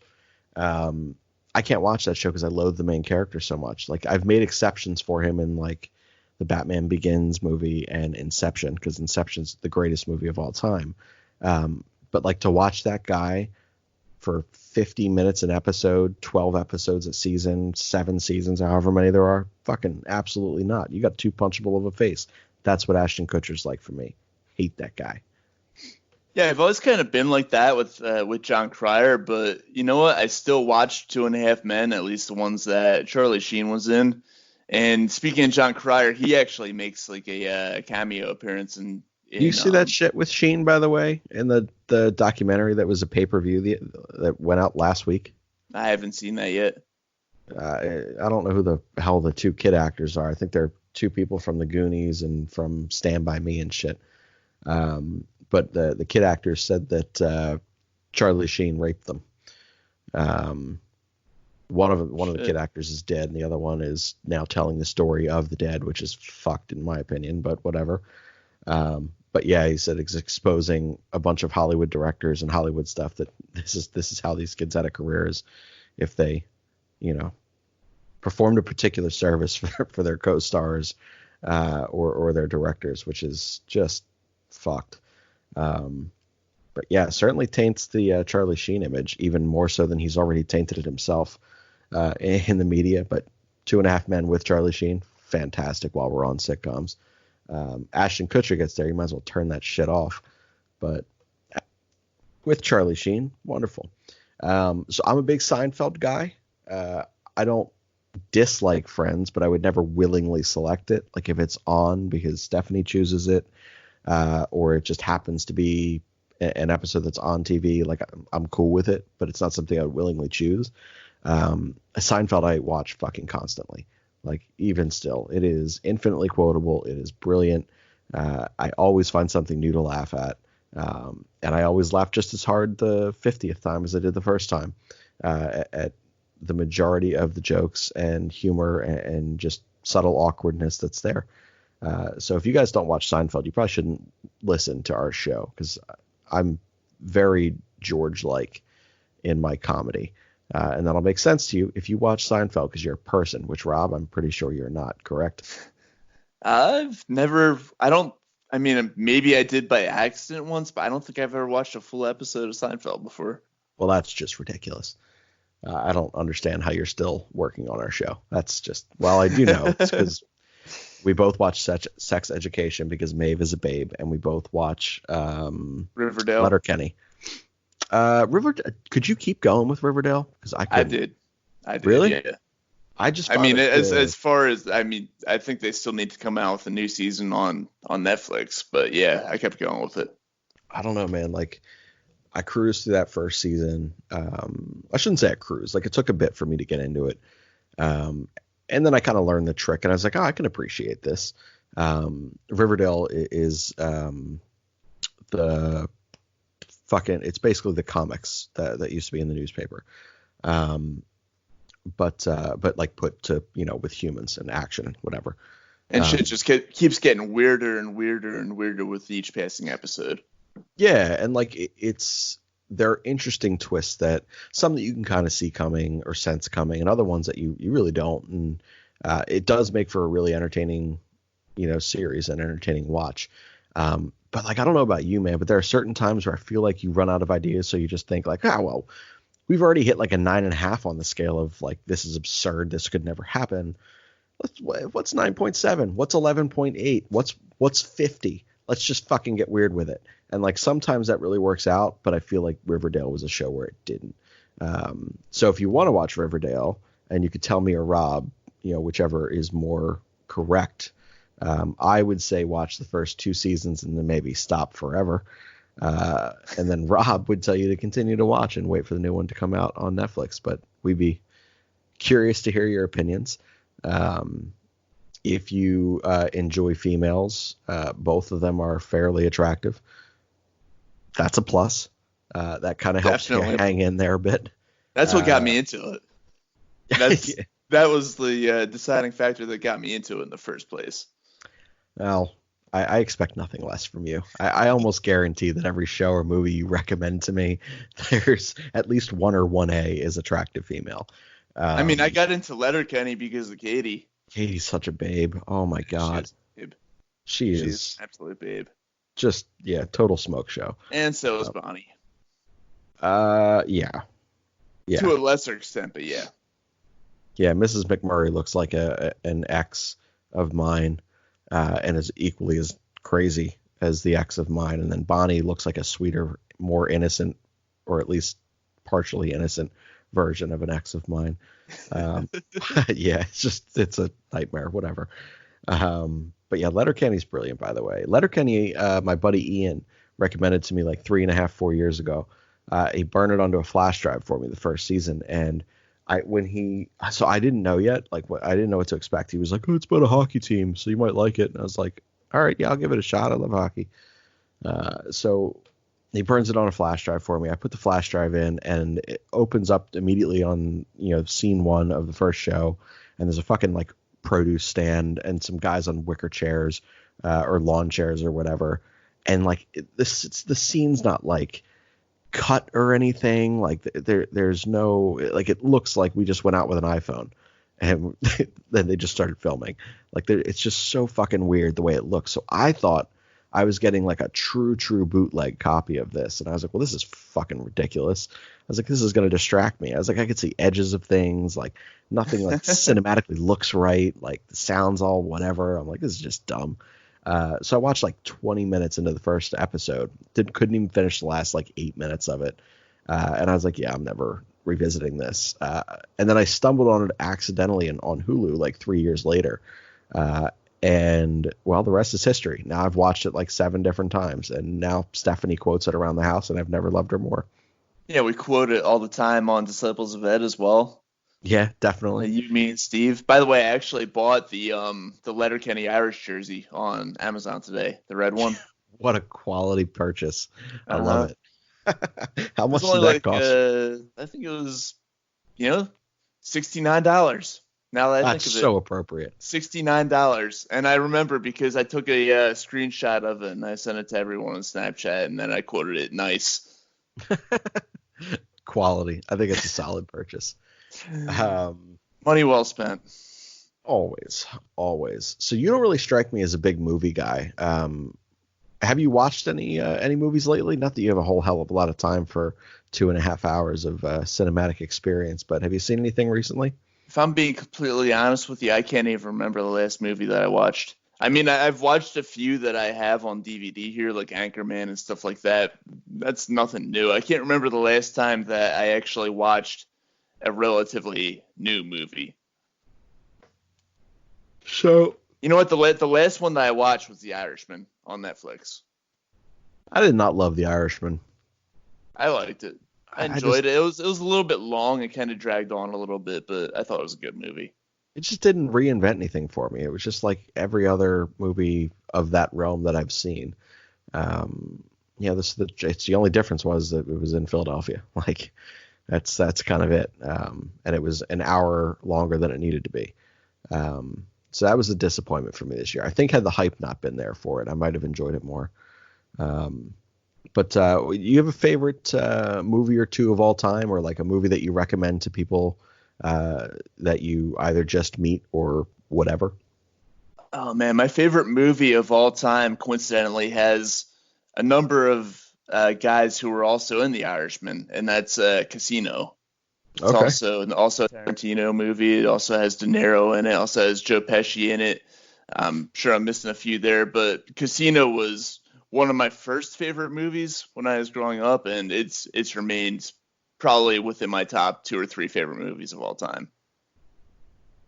B: I can't watch that show because I loathe the main character so much. Like I've made exceptions for him in like the Batman Begins movie and Inception, because Inception's the greatest movie of all time. But like to watch that guy for 50 minutes an episode, 12 episodes a season, 7 seasons, however many there are, fucking absolutely not. You got too punchable of a face. That's what Ashton Kutcher's like for me. Hate that guy.
C: Yeah, I've always kind of been like that with John Cryer, but you know what? I still watch 2.5 Men, at least the ones that Charlie Sheen was in. And speaking of John Cryer, he actually makes like a cameo appearance in.
B: You see that shit with Sheen, by the way, in the documentary that was a pay-per-view that went out last week?
C: I haven't seen that yet.
B: I don't know who the hell the two kid actors are. I think they're two people from The Goonies and from Stand By Me and shit. But the kid actors said that Charlie Sheen raped them. One of the kid actors is dead, and the other one is now telling the story of the dead, which is fucked in my opinion, but whatever. But yeah, he said it's exposing a bunch of Hollywood directors and Hollywood stuff that this is how these kids had a career, is if they, performed a particular service for their co-stars or their directors, which is just fucked. But yeah, certainly taints the Charlie Sheen image even more so than he's already tainted it himself in the media. But 2.5 Men with Charlie Sheen, fantastic while we're on sitcoms. Ashton Kutcher gets there, you might as well turn that shit off. But with Charlie Sheen, wonderful. So I'm a big Seinfeld guy. I don't dislike Friends, but I would never willingly select it. Like if it's on because Stephanie chooses it, or it just happens to be an episode that's on TV, like I'm cool with it, but it's not something I would willingly choose. Seinfeld I watch fucking constantly. Like, even still, it is infinitely quotable. It is brilliant. I always find something new to laugh at. And I always laugh just as hard the 50th time as I did the first time at the majority of the jokes and humor and just subtle awkwardness that's there. So if you guys don't watch Seinfeld, you probably shouldn't listen to our show, because I'm very George-like in my comedy. And that'll make sense to you if you watch Seinfeld, because you're a person, which, Rob, I'm pretty sure you're not, correct?
C: Maybe I did by accident once, but I don't think I've ever watched a full episode of Seinfeld before.
B: Well, that's just ridiculous. I don't understand how you're still working on our show. That's just, well, I do know. It's because we both watch Sex Education because Maeve is a babe, and we both watch
C: Riverdale.
B: Letterkenny. Could you keep going with Riverdale? Because I did. Really?
C: Yeah.
B: As
C: far as I think they still need to come out with a new season on Netflix, but yeah, I kept going with it.
B: I don't know, man. Like, I cruised through that first season. I shouldn't say I cruised. Like, it took a bit for me to get into it. And then I kind of learned the trick, and I was like, oh, I can appreciate this. Riverdale is the fucking, it's basically the comics that used to be in the newspaper. But like put to, with humans and action and whatever.
C: And shit just keeps getting weirder and weirder and weirder with each passing episode.
B: Yeah, and like there are interesting twists, that some that you can kind of see coming or sense coming, and other ones that you really don't. And it does make for a really entertaining, series and entertaining watch. But like, I don't know about you, man, but there are certain times where I feel like you run out of ideas, so you just think like, well, we've already hit like a 9.5 on the scale of like, this is absurd, this could never happen. What's 9.7? What's 11.8? What's 50? Let's just fucking get weird with it. And like, sometimes that really works out, but I feel like Riverdale was a show where it didn't. So if you want to watch Riverdale, and you could tell me or Rob, whichever is more correct, I would say watch the first 2 seasons and then maybe stop forever. And then Rob would tell you to continue to watch and wait for the new one to come out on Netflix. But we'd be curious to hear your opinions. If you enjoy females, both of them are fairly attractive. That's a plus. That kind of helps you hang in there a bit.
C: That's what got me into it. That was the deciding factor that got me into it in the first place.
B: Well, I expect nothing less from you. I almost guarantee that every show or movie you recommend to me, there's at least 1 or 1A is attractive female.
C: I got into Letterkenny because of Katie.
B: Katie's such a babe. Oh my God. She is
C: an absolute babe.
B: Just, yeah, total smoke show.
C: And so is Bonnie.
B: Yeah.
C: To a lesser extent, but yeah.
B: Yeah, Mrs. McMurray looks like an ex of mine, and is equally as crazy as the ex of mine. And then Bonnie looks like a sweeter, more innocent, or at least partially innocent version of an ex of mine. Yeah, it's a nightmare, whatever. But yeah, Letterkenny's brilliant, by the way. Letterkenny, my buddy Ian recommended to me like 3.5-4 years ago. He burned it onto a flash drive for me the first season, and I didn't know yet, I didn't know what to expect. He was like, oh, it's about a hockey team, so you might like it. And I was like, all right, yeah, I'll give it a shot. I love hockey. So he burns it on a flash drive for me. I put the flash drive in, and it opens up immediately on, scene 1 of the first show. And there's a fucking like produce stand and some guys on wicker chairs, or lawn chairs or whatever. And like the scene's not like cut or anything. Like there's no, like, it looks like we just went out with an iPhone and then they just started filming. Like, it's just so fucking weird the way it looks. So I thought I was getting like a true bootleg copy of this, and I was like, well, this is fucking ridiculous. I was like, this is going to distract me. I was like, I could see edges of things, like nothing like cinematically looks right, like the sounds all whatever. I'm like, this is just dumb. So I watched like 20 minutes into the first episode, couldn't even finish the last like 8 minutes of it. And I was like, yeah, I'm never revisiting this. And then I stumbled on it accidentally on Hulu like 3 years later. And well, the rest is history. Now I've watched it like 7 different times, and now Stephanie quotes it around the house, and I've never loved her more.
C: Yeah, we quote it all the time on Disciples of Ed as well.
B: Yeah, definitely.
C: You mean Steve? By the way, I actually bought the Letterkenny Irish jersey on Amazon today, the red one.
B: What a quality purchase. I love
C: Uh-huh.
B: it. How
C: It was
B: much
C: only
B: did that
C: like
B: cost you?
C: I think it was, you know, $69. Now that I
B: That's
C: think of it,
B: so appropriate.
C: $69. And I remember because I took a screenshot of it and I sent it to everyone on Snapchat and then I quoted it nice.
B: Quality. I think it's a solid purchase. Um,
C: Money well spent.
B: always, always. So you don't really strike me as a big movie guy. Have you watched any movies lately? Not that you have a whole hell of a lot of time for 2.5 hours of cinematic experience, but have you seen anything recently?
C: If I'm being completely honest with you, I can't even remember the last movie that I watched. I mean, I've watched a few that I have on DVD here, like Anchorman and stuff like that. That's nothing new. I can't remember the last time that I actually watched a relatively new movie.
B: So
C: You know what? The last one that I watched was The Irishman on Netflix.
B: I did not love The Irishman.
C: I liked it. I
B: I just
C: enjoyed it. It was a little bit long and kind of dragged on a little bit, but I thought it was a good movie.
B: it just didn't reinvent anything for me. It was just like every other movie of that realm that I've seen. Um, it's the only difference was that it was in Philadelphia. Like that's kind of it. And it was an hour longer than it needed to be. So that was a disappointment for me this year. I think had the hype not been there for it, I might have enjoyed it more. Um, but you have a favorite movie or two of all time, or like a movie that you recommend to people that you either just meet or whatever?
C: Oh man, my favorite movie of all time coincidentally has a number of guys who were also in The Irishman, and that's Casino. It's
B: Okay.
C: also a Tarantino movie. It also has De Niro in it. Also has Joe Pesci in it. I'm sure I'm missing a few there, but Casino was one of my first favorite movies when I was growing up, and it's remained probably within my top two or three favorite movies of all time.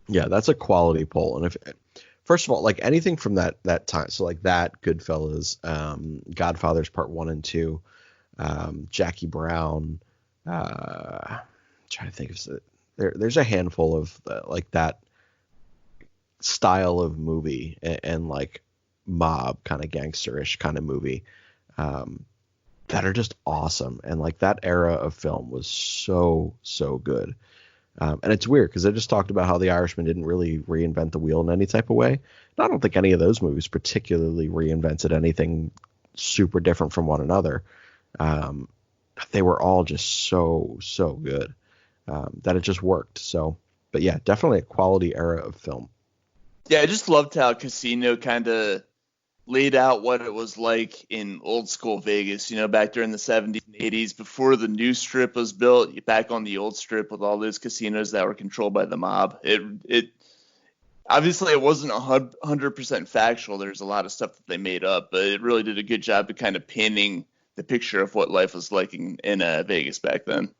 B: Yeah, that's a quality poll. And if first of all, like anything from that time, so like that, Goodfellas, Godfather's Part One and Two, Jackie Brown, trying to think of there's a handful of like that style of movie and like mob kind of gangsterish kind of movie um, that are just awesome. And like that era of film was so good. And it's weird because I just talked about how The Irishman didn't really reinvent the wheel in any type of way. And I don't think any of those movies particularly reinvented anything super different from one another. Um, they were all just so good that it just worked. So, but yeah, definitely a quality era of film.
C: Yeah, I just loved how Casino kind of laid out what it was like in old school Vegas, back during the 70s and 80s before the new strip was built, back on the old strip with all those casinos that were controlled by the mob. It obviously it wasn't 100% factual. There's a lot of stuff that they made up, but it really did a good job of kind of painting the picture of what life was like in Vegas back then.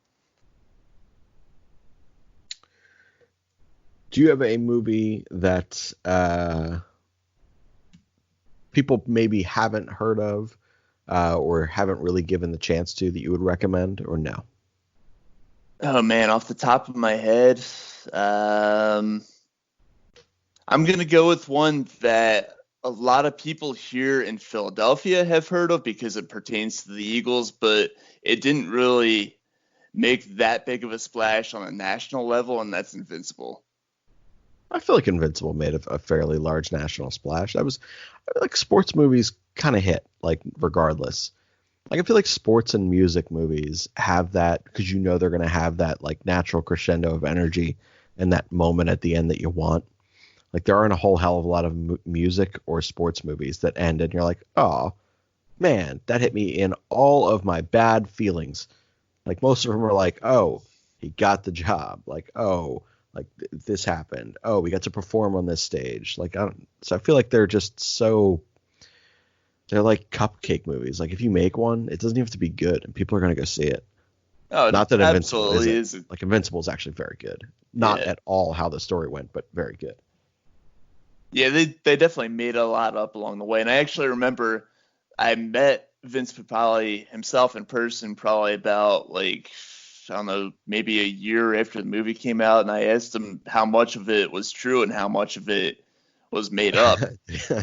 B: Do you have a movie that people maybe haven't heard of or haven't really given the chance to that you would recommend, or no?
C: Oh man, off the top of my head, I'm gonna go with one that a lot of people here in Philadelphia have heard of because it pertains to the Eagles, but it didn't really make that big of a splash on a national level, and that's Invincible.
B: I feel like Invincible made a fairly large national splash. I feel like sports movies kind of hit, like regardless. Like I feel like sports and music movies have that because they're going to have that like natural crescendo of energy and that moment at the end that you want. Like there aren't a whole hell of a lot of music or sports movies that end and you're like, oh man, that hit me in all of my bad feelings. Like most of them are like, oh, he got the job. Like, oh, like this happened. Oh, we got to perform on this stage. Like, so I feel like they're like cupcake movies. Like if you make one, it doesn't even have to be good and people are going to go see it.
C: Oh, it
B: Not that Invincible
C: absolutely
B: isn't.
C: is.
B: Like Invincible is actually very good. Not
C: Yeah.
B: at all how the story went, but very good.
C: Yeah, they definitely made a lot up along the way. And I actually remember I met Vince Papale himself in person probably about like I don't know, maybe a year after the movie came out, and I asked him how much of it was true and how much of it was made up.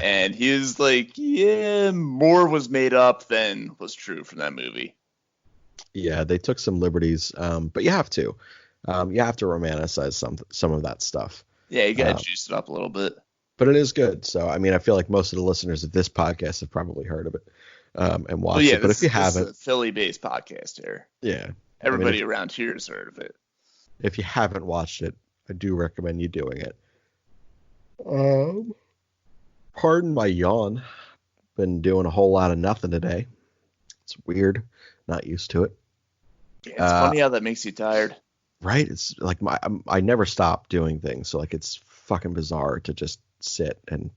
C: And he was like, yeah, more was made up than was true from that movie.
B: Yeah, they took some liberties, but you have to. You have to romanticize some of that stuff.
C: Yeah, you got to juice it up a little bit.
B: But it is good. So, I mean, I feel like most of the listeners of this podcast have probably heard of it and watched it. But if you haven't,
C: it's a Philly-based podcast here.
B: Yeah.
C: Everybody around here has heard of it.
B: If you haven't watched it, I do recommend you doing it. Pardon my yawn. Been doing a whole lot of nothing today. It's weird. Not used to it.
C: Yeah, it's funny how that makes you tired.
B: Right? It's like I never stop doing things. So like it's fucking bizarre to just sit and,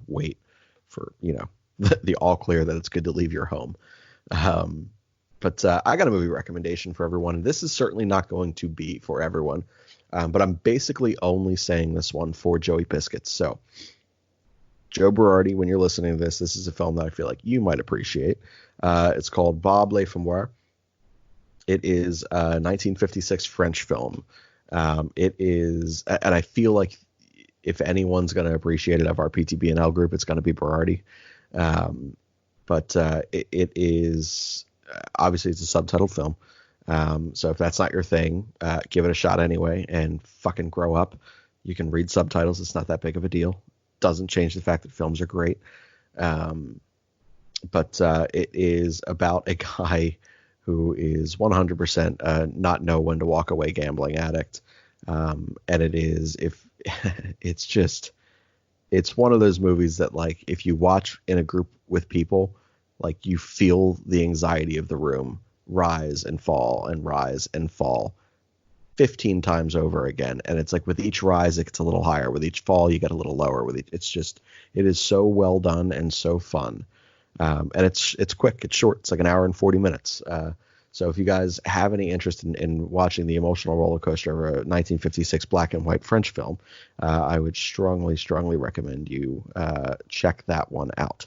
B: wait for, the all clear that it's good to leave your home. But I got a movie recommendation for everyone. This is certainly not going to be for everyone. But I'm basically only saying this one for Joey Biscuits. So Joe Berardi, when you're listening to this is a film that I feel like you might appreciate. It's called Bob Le Fumeur. It is a 1956 French film. It is, and I feel like if anyone's going to appreciate it of our PTBNL group, it's going to be Berardi. But it is, obviously it's a subtitled film. So if that's not your thing, give it a shot anyway and fucking grow up. You can read subtitles. It's not that big of a deal. Doesn't change the fact that films are great. But it is about a guy who is 100% not know when to walk away gambling addict. And it's one of those movies that, like, if you watch in a group with people, like, you feel the anxiety of the room rise and fall 15 times over again. And it's like with each rise, it gets a little higher. With each fall, you get a little lower. It is so well done and so fun. And it's quick, it's short. It's like an hour and 40 minutes. So if you guys have any interest in watching the emotional roller coaster of a 1956 black and white French film, I would strongly, strongly recommend you check that one out.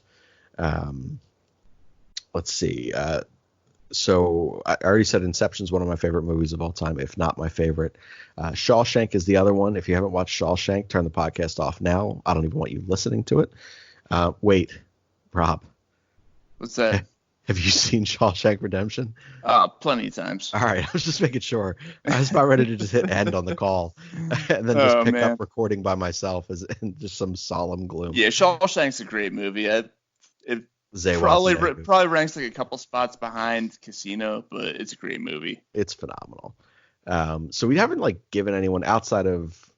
B: Let's see. So I already said Inception is one of my favorite movies of all time, if not my favorite. Shawshank is the other one. If you haven't watched Shawshank, turn the podcast off now. I don't even want you listening to it. Wait, Rob.
C: What's that?
B: Have you seen Shawshank Redemption?
C: Plenty of times.
B: All right, I was just making sure. I was about ready to just hit end on the call and then just pick up recording by myself in just some solemn gloom.
C: Yeah, Shawshank's a great movie. It probably ranks like a couple spots behind Casino, but it's a great movie.
B: It's phenomenal. So we haven't given anyone outside of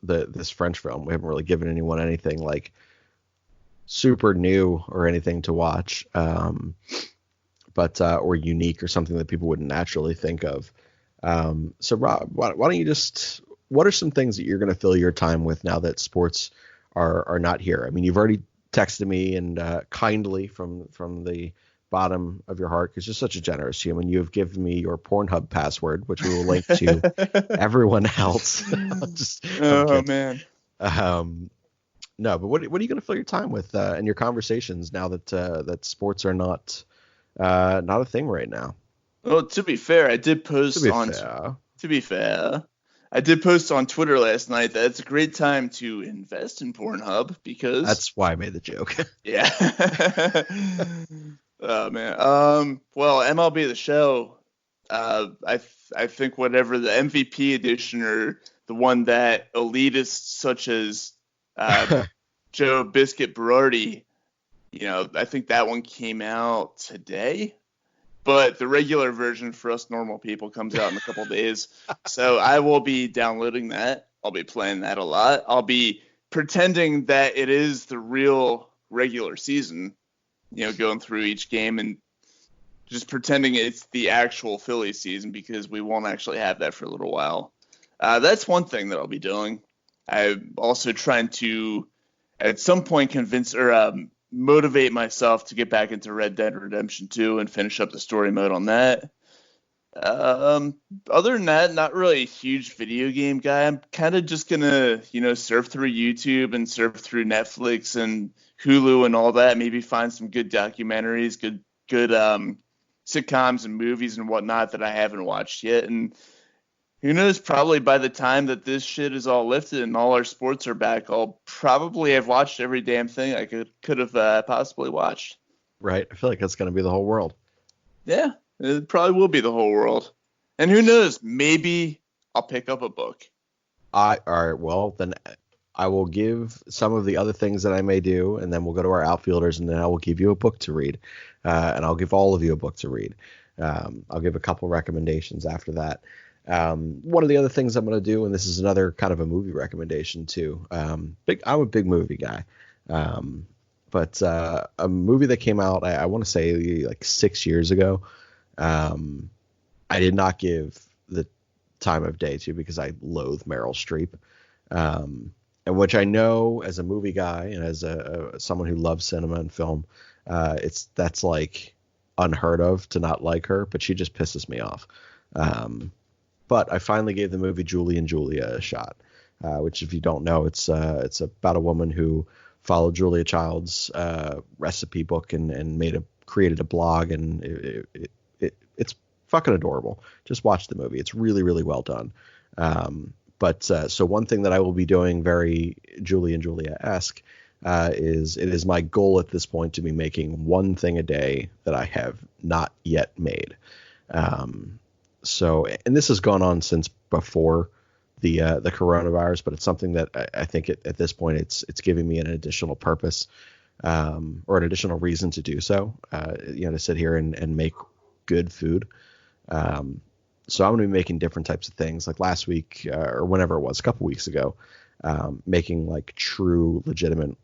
B: this French film. We haven't really given anyone anything super new or anything to watch, but or unique or something that people wouldn't naturally think of. So Rob, why don't you what are some things that you're going to fill your time with now that sports are not here? I mean, you've already texted me and kindly from the bottom of your heart, because you're such a generous human, you have given me your Pornhub password, which we will link to everyone else.
C: Man.
B: No, but what are you going to fill your time with in your conversations now that sports are not a thing right now?
C: Well, to be fair, I did post I did post on Twitter last night that it's a great time to invest in Pornhub because
B: that's why I made the joke.
C: Yeah. Oh man. Well, MLB The Show. I think whatever the MVP edition or the one that elitists such as Joe Biscuit Berardi, I think that one came out today, but the regular version for us normal people comes out in a couple days. So I will be downloading that. I'll be playing that a lot. I'll be pretending that it is the real regular season, going through each game and just pretending it's the actual Philly season, because we won't actually have that for a little while. That's one thing that I'll be doing. I'm also trying to, at some point, convince or motivate myself to get back into Red Dead Redemption 2 and finish up the story mode on that. Other than that, not really a huge video game guy. I'm kind of just gonna, surf through YouTube and surf through Netflix and Hulu and all that. Maybe find some good documentaries, good sitcoms and movies and whatnot that I haven't watched yet. And who knows, probably by the time that this shit is all lifted and all our sports are back, I'll probably have watched every damn thing I could have possibly watched.
B: Right. I feel like that's going to be the whole world.
C: Yeah, it probably will be the whole world. And who knows, maybe I'll pick up a book.
B: All right. Well, then I will give some of the other things that I may do, and then we'll go to our outfielders, and then I will give you a book to read, and I'll give all of you a book to read. I'll give a couple recommendations after that. One of the other things I'm going to do, and this is another kind of a movie recommendation too. I'm a big movie guy, but a movie that came out, I want to say like 6 years ago. I did not give the time of day to because I loathe Meryl Streep. And which I know as a movie guy and as someone who loves cinema and film, that's like unheard of to not like her, but she just pisses me off. But I finally gave the movie Julie and Julia a shot, which if you don't know, it's about a woman who followed Julia Child's recipe book and created a blog, and it's fucking adorable. Just watch the movie. It's really, really well done. But so one thing that I will be doing very Julie and Julia-esque is it is my goal at this point to be making one thing a day that I have not yet made. So, and this has gone on since before the coronavirus, but it's something that I think at this point it's giving me an additional purpose or an additional reason to do so. To sit here and make good food. So I'm going to be making different types of things like last week or whenever it was, a couple weeks ago, making like true legitimate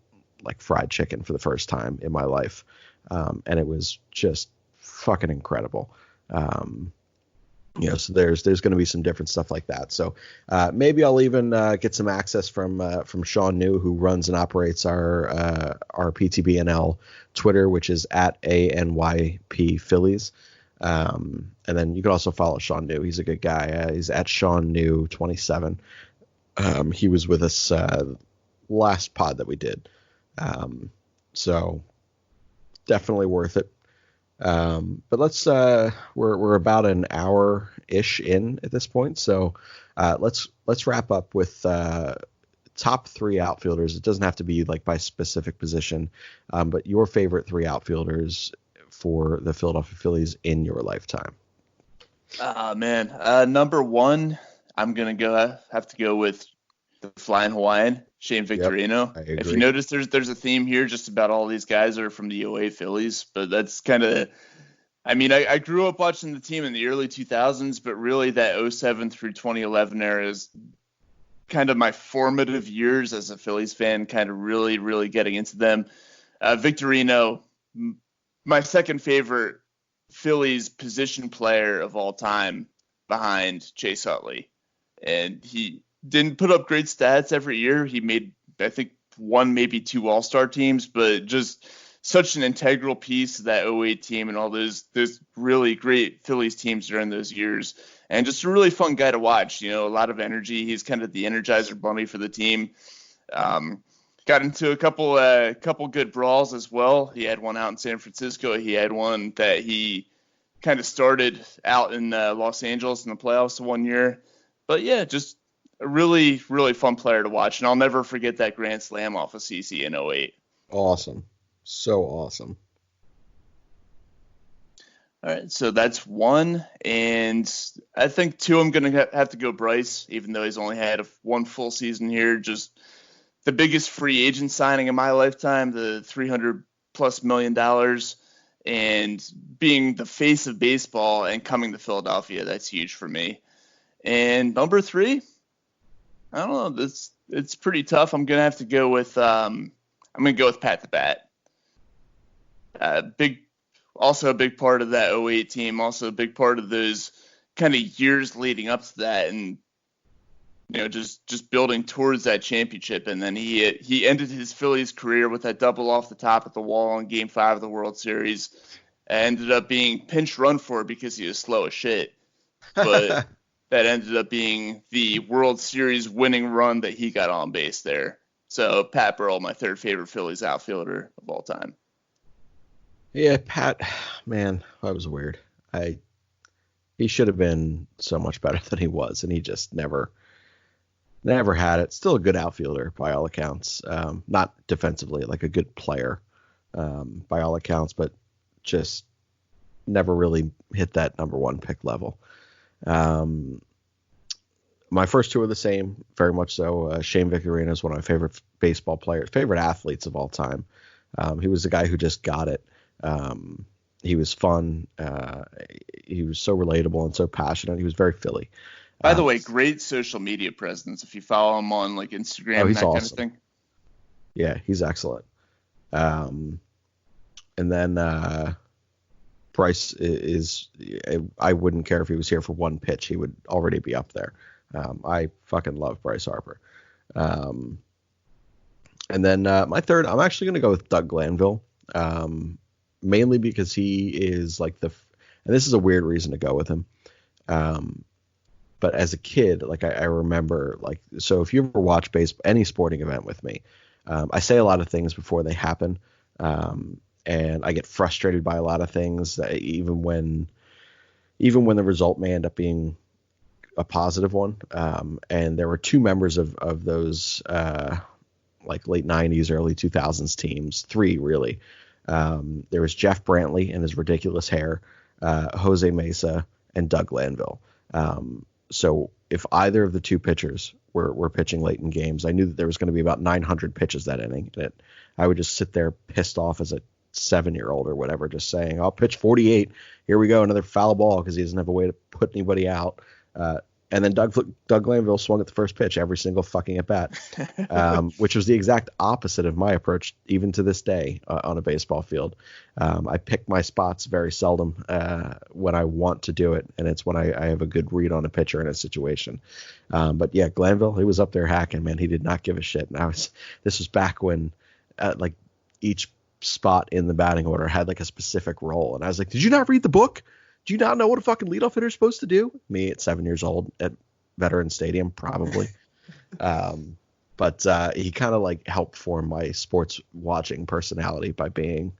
B: like fried chicken for the first time in my life. And it was just fucking incredible. So there's going to be some different stuff like that. So maybe I'll even get some access from Sean New, who runs and operates our PTBNL Twitter, which is at ANYP Phillies. And then you can also follow Sean New. He's a good guy. He's at Sean New 27. He was with us last pod that we did. So definitely worth it. But we're about an hour ish in at this point. So let's wrap up with top three outfielders. It doesn't have to be like by specific position, but your favorite three outfielders for the Philadelphia Phillies in your lifetime.
C: Man. Number one, I'm going to have to go with the Flying Hawaiian, Shane Victorino.
B: Yep,
C: if you notice, there's a theme here just about all these guys are from the '08 Phillies, but that's kind of, I grew up watching the team in the early 2000s, but really that '07 through 2011 era is kind of my formative years as a Phillies fan, kind of really, really getting into them. Victorino, my second favorite Phillies position player of all time behind Chase Utley. And he didn't put up great stats every year. He made, I think, one, maybe two all-star teams, but just such an integral piece of that '08 team and all those really great Phillies teams during those years. And just a really fun guy to watch, a lot of energy. He's kind of the Energizer Bunny for the team. Got into a couple good brawls as well. He had one out in San Francisco. He had one that he kind of started out in Los Angeles in the playoffs one year. But yeah, just a really, really fun player to watch. And I'll never forget that grand slam off of CC in '08.
B: Awesome. So awesome.
C: All right, so that's one. And I think two, I'm going to have to go Bryce, even though he's only had one full season here. Just the biggest free agent signing in my lifetime, the $300+ million, and being the face of baseball and coming to Philadelphia, that's huge for me. And number three, I don't know, it's pretty tough. I'm gonna have to go with Pat the Bat. Also a big part of that '08 team, also a big part of those kind of years leading up to that, and just building towards that championship. And then he ended his Phillies career with that double off the top of the wall in Game 5 of the World Series. Ended up being pinch run for because he was slow as shit. But that ended up being the World Series winning run that he got on base there. So Pat Burrell, my third favorite Phillies outfielder of all time.
B: Yeah, Pat, man, that was weird. He should have been so much better than he was, and he just never had it. Still a good outfielder by all accounts. Not defensively, like a good player by all accounts, but just never really hit that number one pick level. My first two are the same, very much so. Shane Victorino is one of my favorite baseball players, favorite athletes of all time. He was the guy who just got it. He was fun. He was so relatable and so passionate. He was very Philly.
C: By the way, great social media presence. If you follow him on like Instagram and that
B: awesome.
C: kind of thing.
B: Yeah, he's excellent. And then Bryce is, I wouldn't care if he was here for one pitch. He would already be up there. I fucking love Bryce Harper. And then my third, I'm actually going to go with Doug Glanville, mainly because he is like and this is a weird reason to go with him. But as a kid, like I remember, like, so if you ever watch any sporting event with me, I say a lot of things before they happen. And I get frustrated by a lot of things, even when the result may end up being a positive one. And there were two members of those like late 90s, early 2000s teams, three really. There was Jeff Brantley and his ridiculous hair, Jose Mesa, and Doug Glanville. So if either of the two pitchers were pitching late in games, I knew that there was going to be about 900 pitches that inning. And I would just sit there pissed off as a 7-year-old or whatever, just saying, I'll pitch 48. Here we go, another foul ball, because he doesn't have a way to put anybody out. And then Doug Glanville swung at the first pitch every single fucking at bat, which was the exact opposite of my approach, even to this day on a baseball field. I pick my spots very seldom when I want to do it, and it's when I have a good read on a pitcher in a situation. But yeah, Glanville, he was up there hacking, man. He did not give a shit. And this was back when like each spot in the batting order had like a specific role, and I was like, did you not read the book? Do you not know what a fucking leadoff hitter is supposed to do? Me at 7 years old at Veterans Stadium, probably. But he kind of like helped form my sports watching personality by being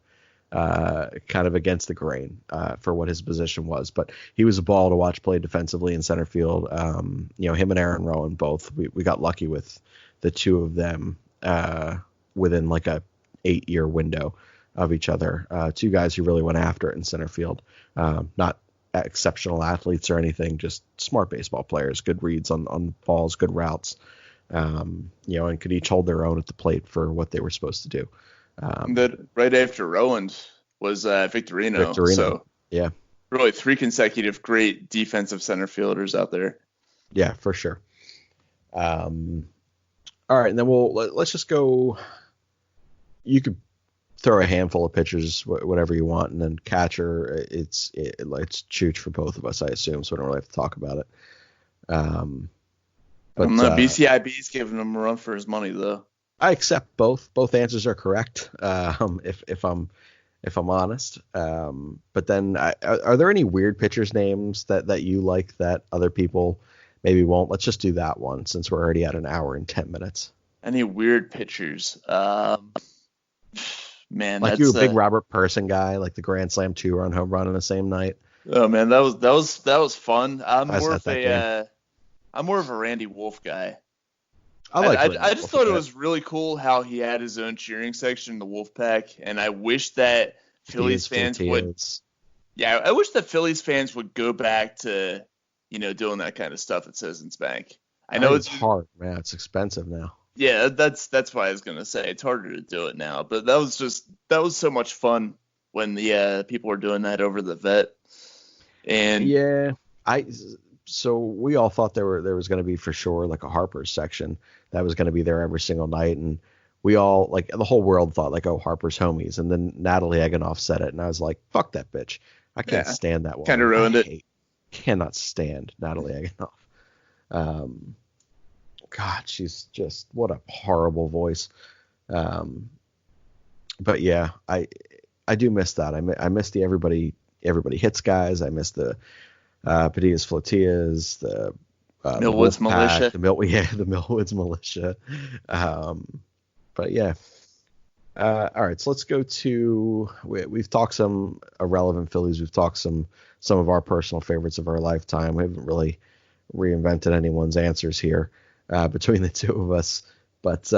B: kind of against the grain for what his position was. But he was a ball to watch play defensively in center field. Him and Aaron Rowan both. We got lucky with the two of them within like a 8-year window of each other. Two guys who really went after it in center field. Not exceptional athletes or anything, just smart baseball players, good reads on balls, good routes, and could each hold their own at the plate for what they were supposed to do.
C: That right after Rowan was Victorino. So
B: yeah,
C: really 3 consecutive great defensive center fielders out there.
B: Yeah, for sure. All right, and then let's just go. You could throw a handful of pitchers, whatever you want, and then catcher, it's Chooch for both of us, I assume, so we don't really have to talk about it. But
C: BCIB's giving him a run for his money, though.
B: I accept both. Both answers are correct. If I'm honest. But then, are there any weird pitchers' names that you like that other people maybe won't? Let's just do that one since we're already at an hour and 10 minutes.
C: Any weird pitchers? Man,
B: like you a big Robert Person guy, like the Grand Slam 2-run home run in the same night.
C: Oh man, that was fun. I'm more of a Randy Wolf guy. I just thought it was really cool how he had his own cheering section in the Wolf Pack, and I wish that Phillies fans would. Yeah, I wish that Phillies fans would go back to doing that kind of stuff at Citizens Bank. I know it's
B: hard, man. It's expensive now.
C: Yeah, that's why I was gonna say it's harder to do it now. But that was so much fun when the people were doing that over the vet. And
B: yeah, so we all thought there was gonna be for sure like a Harper's section that was gonna be there every single night, and we all like the whole world thought like, oh, Harper's homies, and then Natalie Eganoff said it, and I was like, fuck that bitch, I can't stand that one.
C: Kind of ruined it.
B: Cannot stand Natalie Eganoff. God, she's just what a horrible voice. But yeah, I do miss that. I miss the everybody hits guys. I miss the Padillas Flotillas, the
C: Millwoods Militia.
B: The Millwoods Militia. But yeah. All right, so let's go to we've talked some irrelevant Phillies. We've talked some of our personal favorites of our lifetime. We haven't really reinvented anyone's answers here between the two of us. But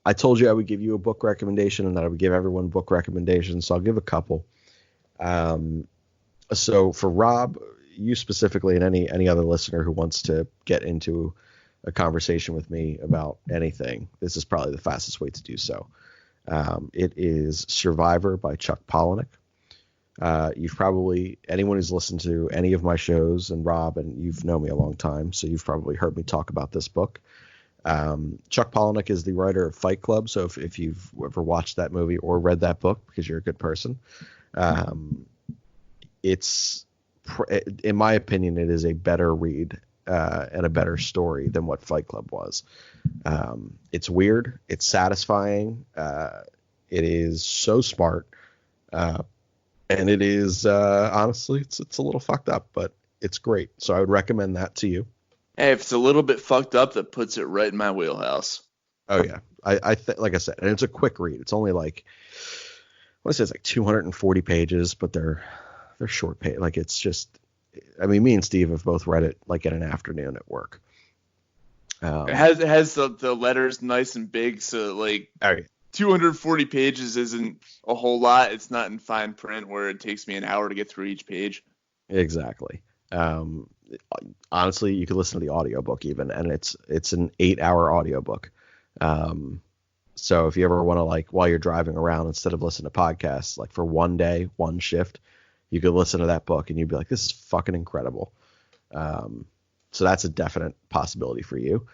B: I told you I would give you a book recommendation and that I would give everyone book recommendations. So I'll give a couple. So for Rob, you specifically, and any other listener who wants to get into a conversation with me about anything, this is probably the fastest way to do so. It is Survivor by Chuck Palahniuk. You've probably, anyone who's listened to any of my shows, and Rob, and you've known me a long time, so you've probably heard me talk about this book. Chuck Palahniuk is the writer of Fight Club, so if you've ever watched that movie or read that book, because you're a good person, it's, in my opinion, it is a better read and a better story than what Fight Club was. It's weird. It's satisfying. It is so smart. And it is, honestly, it's a little fucked up, but it's great. So I would recommend that to you.
C: Hey, if it's a little bit fucked up, that puts it right in my wheelhouse.
B: Oh, yeah. I like I said, and it's a quick read. It's only like, I want to say it's like 240 pages, but they're short page. Like, it's just, I mean, me and Steve have both read it like in an afternoon at work.
C: It has the letters nice and big, so like 240 pages isn't a whole lot. It's not in fine print where it takes me an hour to get through each page.
B: Exactly. Honestly, you could listen to the audiobook even, and it's an 8-hour audiobook. So if you ever want to, like, while you're driving around, instead of listening to podcasts, like for one day, one shift, you could listen to that book and you'd be like, this is fucking incredible. So that's a definite possibility for you.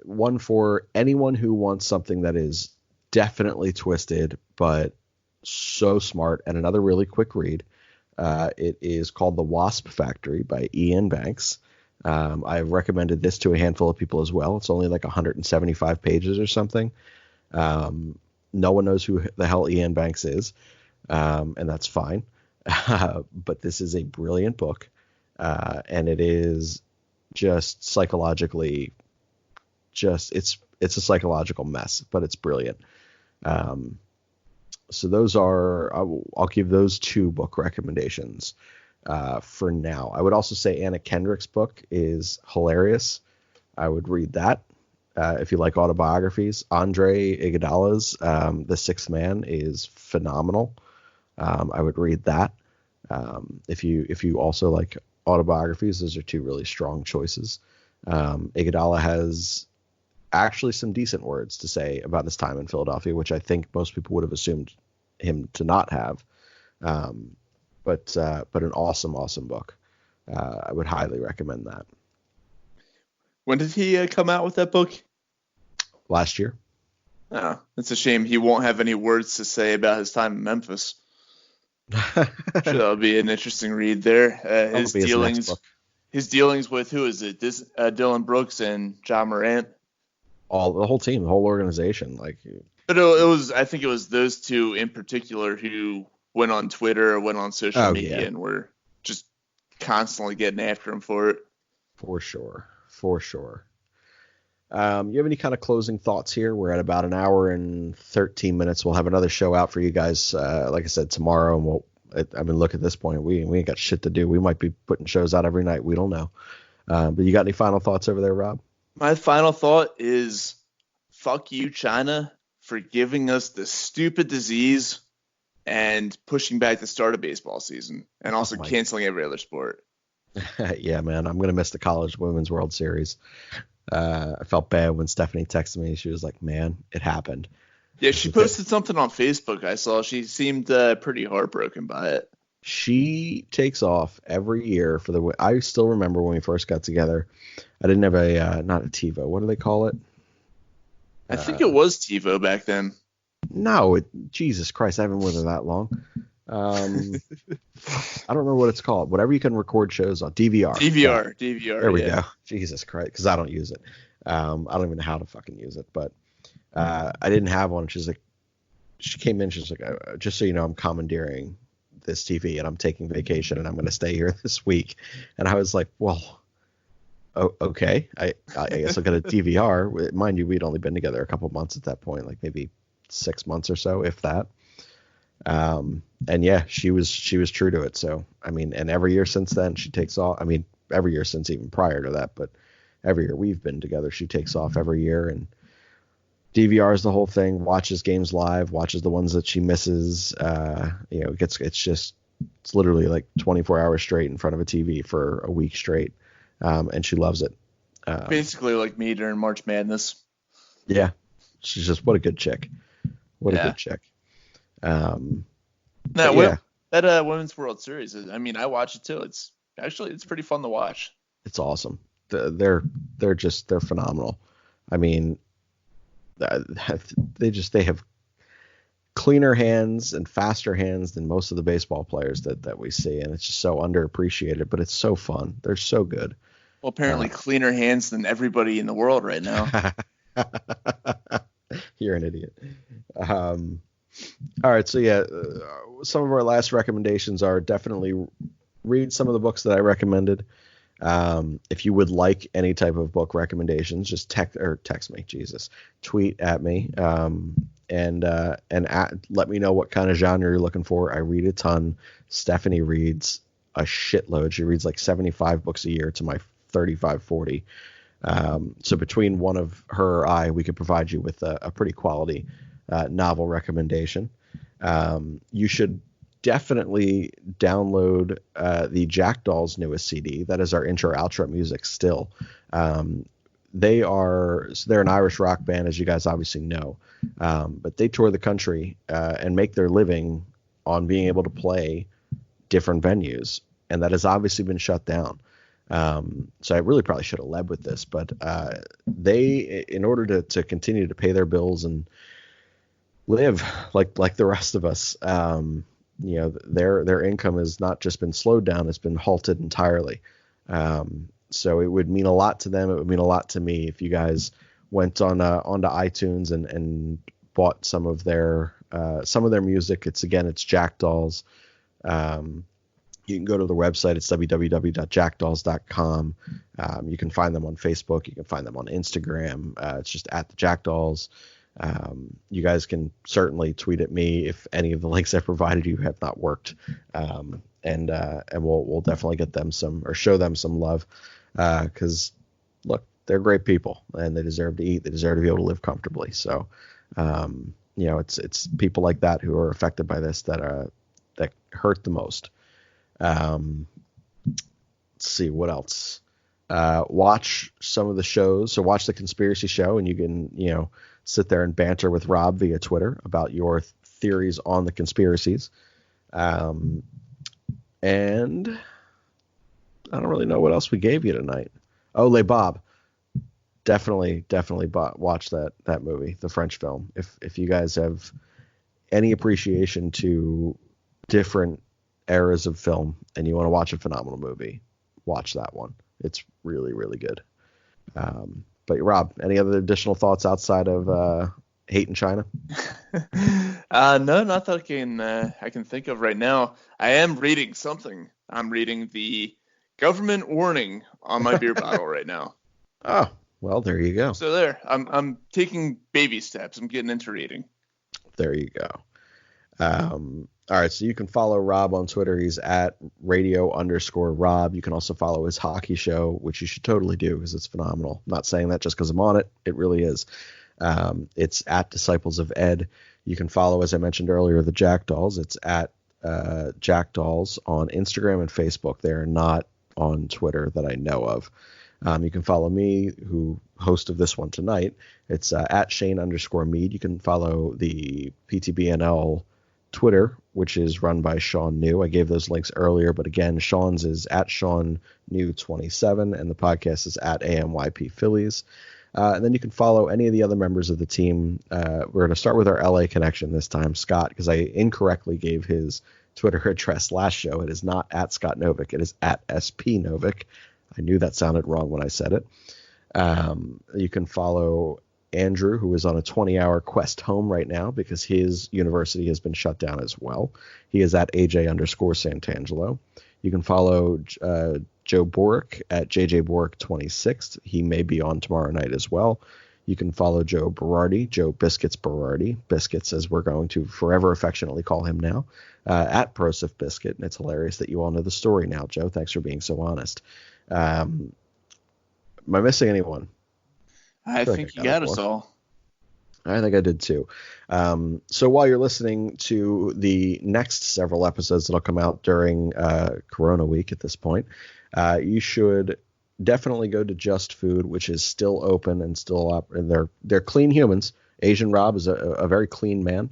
B: One for anyone who wants something that is definitely twisted, but so smart, and another really quick read. It is called The Wasp Factory by Ian Banks. I've recommended this to a handful of people as well. It's only like 175 pages or something. No one knows who the hell Ian Banks is, and that's fine. But this is a brilliant book, and it is just psychologically, it's a psychological mess, but it's brilliant. So those are, I'll give those two book recommendations for now. I would also say Anna Kendrick's book is hilarious. I would read that if you like autobiographies. Andre Iguodala's The Sixth Man is phenomenal. I would read that. If you also like autobiographies, those are two really strong choices. Iguodala has actually some decent words to say about his time in Philadelphia, which I think most people would have assumed him to not have. But an awesome book. I would highly recommend that.
C: When did he come out with that book?
B: Last year.
C: Oh, it's a shame he won't have any words to say about his time in Memphis. Sure, that'll be an interesting read there. His dealings with, who is it? Dylan Brooks and John Morant.
B: The whole team, the whole organization.
C: But I think it was those two in particular who went on Twitter or went on social media and were just constantly getting after him for it. For sure. You have any kind of closing thoughts here? We're at about an hour and 13 minutes. We'll have another show out for you guys, like I said, tomorrow. And I mean, look, at this point, we ain't got shit to do. We might be putting shows out every night. We don't know. But you got any final thoughts over there, Rob? My final thought is fuck you, China, for giving us this stupid disease and pushing back the start of baseball season and also canceling every other sport. Yeah, man. I'm going to miss the College Women's World Series. I felt bad when Stephanie texted me. She was like, man, it happened. Yeah, she posted something on Facebook I saw. She seemed pretty heartbroken by it. She takes off every year for I still remember when we first got together. I didn't have not a TiVo. What do they call it? I think it was TiVo back then. No, Jesus Christ, I haven't been with her that long. I don't remember what it's called. Whatever you can record shows on. DVR. DVR. There we go. Jesus Christ, because I don't use it. I don't even know how to fucking use it. But I didn't have one. She came in. She's like, just so you know, I'm commandeering this TV and I'm taking vacation and I'm going to stay here this week. And I was like, well, okay. I guess I'll get a DVR. Mind you, we'd only been together a couple months at that point, like maybe
B: 6 months or so, if that. And yeah, she was true to it. So, I mean, and every year since then, she takes off. I mean, every year since even prior to that, but every year we've been together, she takes off every year and DVRs the whole thing, watches games live, watches the ones that she misses. It's literally like 24 hours straight in front of a TV for a week straight. And she loves it.
C: Basically like me during March Madness.
B: Yeah. She's just, what a good chick. What a good chick.
C: That Women's World Series, I mean, I watch it too. It's pretty fun to watch.
B: It's awesome. They're phenomenal. I mean, they have cleaner hands and faster hands than most of the baseball players that we see, and it's just so underappreciated, but it's so fun. They're so good.
C: Well, apparently cleaner hands than everybody in the world right now.
B: You're an idiot. All right, so yeah, some of our last recommendations are definitely read some of the books that I recommended. If you would like any type of book recommendations, just text me, tweet at me, and let me know what kind of genre you're looking for. I read a ton. Stephanie reads a shitload. She reads like 75 books a year to my 35, 40. So between one of her or I, we could provide you with a pretty quality novel recommendation. You should definitely download the Jackdaw's newest CD. That is our intro outro music still. They're an Irish rock band, as you guys obviously know, but they tour the country and make their living on being able to play different venues, and that has obviously been shut down. So I really probably should have led with this, but they, in order to continue to pay their bills and live like the rest of us, their income has not just been slowed down, it's been halted entirely. So it would mean a lot to them. It would mean a lot to me if you guys went onto iTunes and bought some of their music. It's Jackdaws. You can go to the website. It's www.jackdaws.com. You can find them on Facebook. You can find them on Instagram. It's just at the Jackdaws. You guys can certainly tweet at me if any of the links I provided you have not worked. And we'll definitely get them show them some love. Cause look, they're great people and they deserve to eat. They deserve to be able to live comfortably. So, it's people like that who are affected by this that hurt the most. Let's see what else. Watch some of the shows. So watch the Conspiracy Show, and you can, sit there and banter with Rob via Twitter about your theories on the conspiracies. And I don't really know what else we gave you tonight. Oh, Les Bob. Definitely watch that movie, the French film. If you guys have any appreciation to different eras of film and you want to watch a phenomenal movie, watch that one. It's really, really good. But Rob, any other additional thoughts outside of hate in China?
C: No, not that I can think of right now. I am reading something. I'm reading the government warning on my beer bottle right now.
B: Oh, well, there you go.
C: So there, I'm taking baby steps. I'm getting into reading.
B: There you go. All right, so you can follow Rob on Twitter. He's at radio_Rob. You can also follow his hockey show, which you should totally do because it's phenomenal. I'm not saying that just because I'm on it. It really is. It's at Disciples of Ed. You can follow, as I mentioned earlier, the Jackdaws. It's at Jackdaws on Instagram and Facebook. They are not on Twitter that I know of. You can follow me, who host of this one tonight. It's at Shane_Mead. You can follow the PTBNL Twitter, which is run by Sean New. I gave those links earlier, but again, Sean's is at Sean New 27, and the podcast is at AMYP Phillies. And then you can follow any of the other members of the team. We're going to start with our LA connection this time, Scott, because I incorrectly gave his Twitter address last show. It is not at Scott Novick. It is at SP Novick. I knew that sounded wrong when I said it. You can follow Andrew, who is on a 20-hour quest home right now because his university has been shut down as well. He is at AJ_Santangelo. You can follow Joe Boric at JJ Boric 26. He may be on tomorrow night as well. You can follow Joe Berardi, Joe Biscuits Berardi, Biscuits as we're going to forever affectionately call him now, at Prosif Biscuit. And it's hilarious that you all know the story now, Joe. Thanks for being so honest. Am I missing anyone?
C: I think you got us all.
B: I think I did too. So while you're listening to the next several episodes that'll come out during Corona Week at this point, you should definitely go to Just Food, which is still open and still up. And they're clean humans. Asian Rob is a very clean man.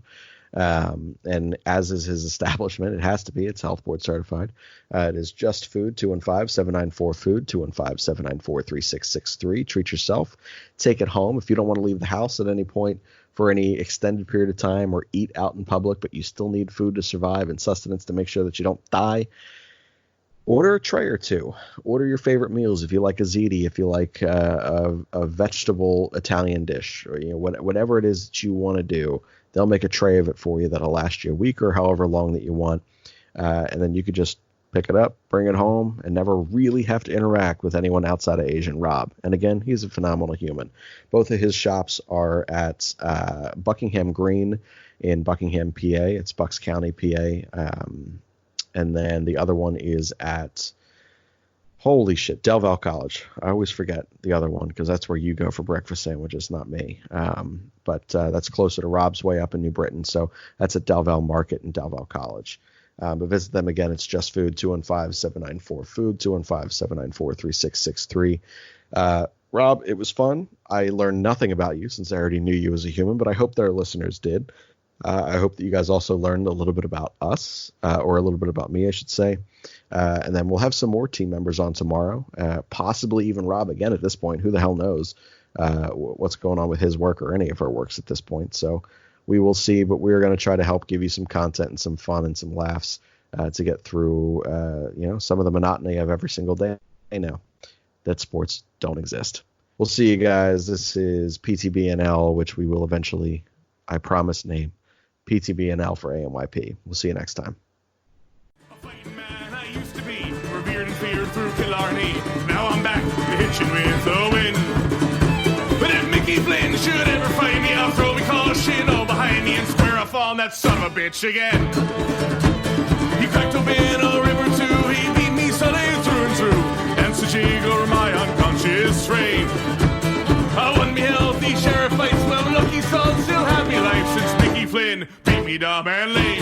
B: And as is his establishment, it has to be. It's health board certified. It is Just Food, 215-794-FOOD, 215-794-3663. Treat yourself. Take it home. If you don't want to leave the house at any point for any extended period of time or eat out in public, but you still need food to survive and sustenance to make sure that you don't die, order a tray or two. Order your favorite meals. If you like a ziti, if you like a vegetable Italian dish, or whatever it is that you want to do, they'll make a tray of it for you that'll last you a week or however long that you want. And then you could just pick it up, bring it home, and never really have to interact with anyone outside of Asian Rob. And again, he's a phenomenal human. Both of his shops are at Buckingham Green in Buckingham, PA. It's Bucks County, PA. And then the other one is at, holy shit, Del Valle College. I always forget the other one because that's where you go for breakfast sandwiches, not me. But that's closer to Rob's way up in New Britain. So that's at Del Valle Market and Del Valle College. But visit them again. It's Just Food, 215-794-FOOD, 215-794-3663. Rob, it was fun. I learned nothing about you since I already knew you as a human, but I hope that our listeners did. I hope that you guys also learned a little bit about us, or a little bit about me, I should say. And then we'll have some more team members on tomorrow, possibly even Rob again at this point. Who the hell knows what's going on with his work or any of our works at this point. So we will see, but we're going to try to help give you some content and some fun and some laughs to get through, some of the monotony of every single day now that sports don't exist. We'll see you guys. This is PTBNL, which we will eventually, I promise, name PTBNL for AMYP. We'll see you next time.
A: A fighting man I used to be, revered and feared through Killarney. Now I'm back to hitching with the wind. But if Mickey Flynn should ever find me, I'll throw me caution all behind me and square off on that son of a bitch again. He cracked open a river too, he beat me Sunday through and through, and such over my unconscious frame. I won me healthy sheriff fights, well lucky son, still have me life since Mickey Flynn beat me dumb and lame.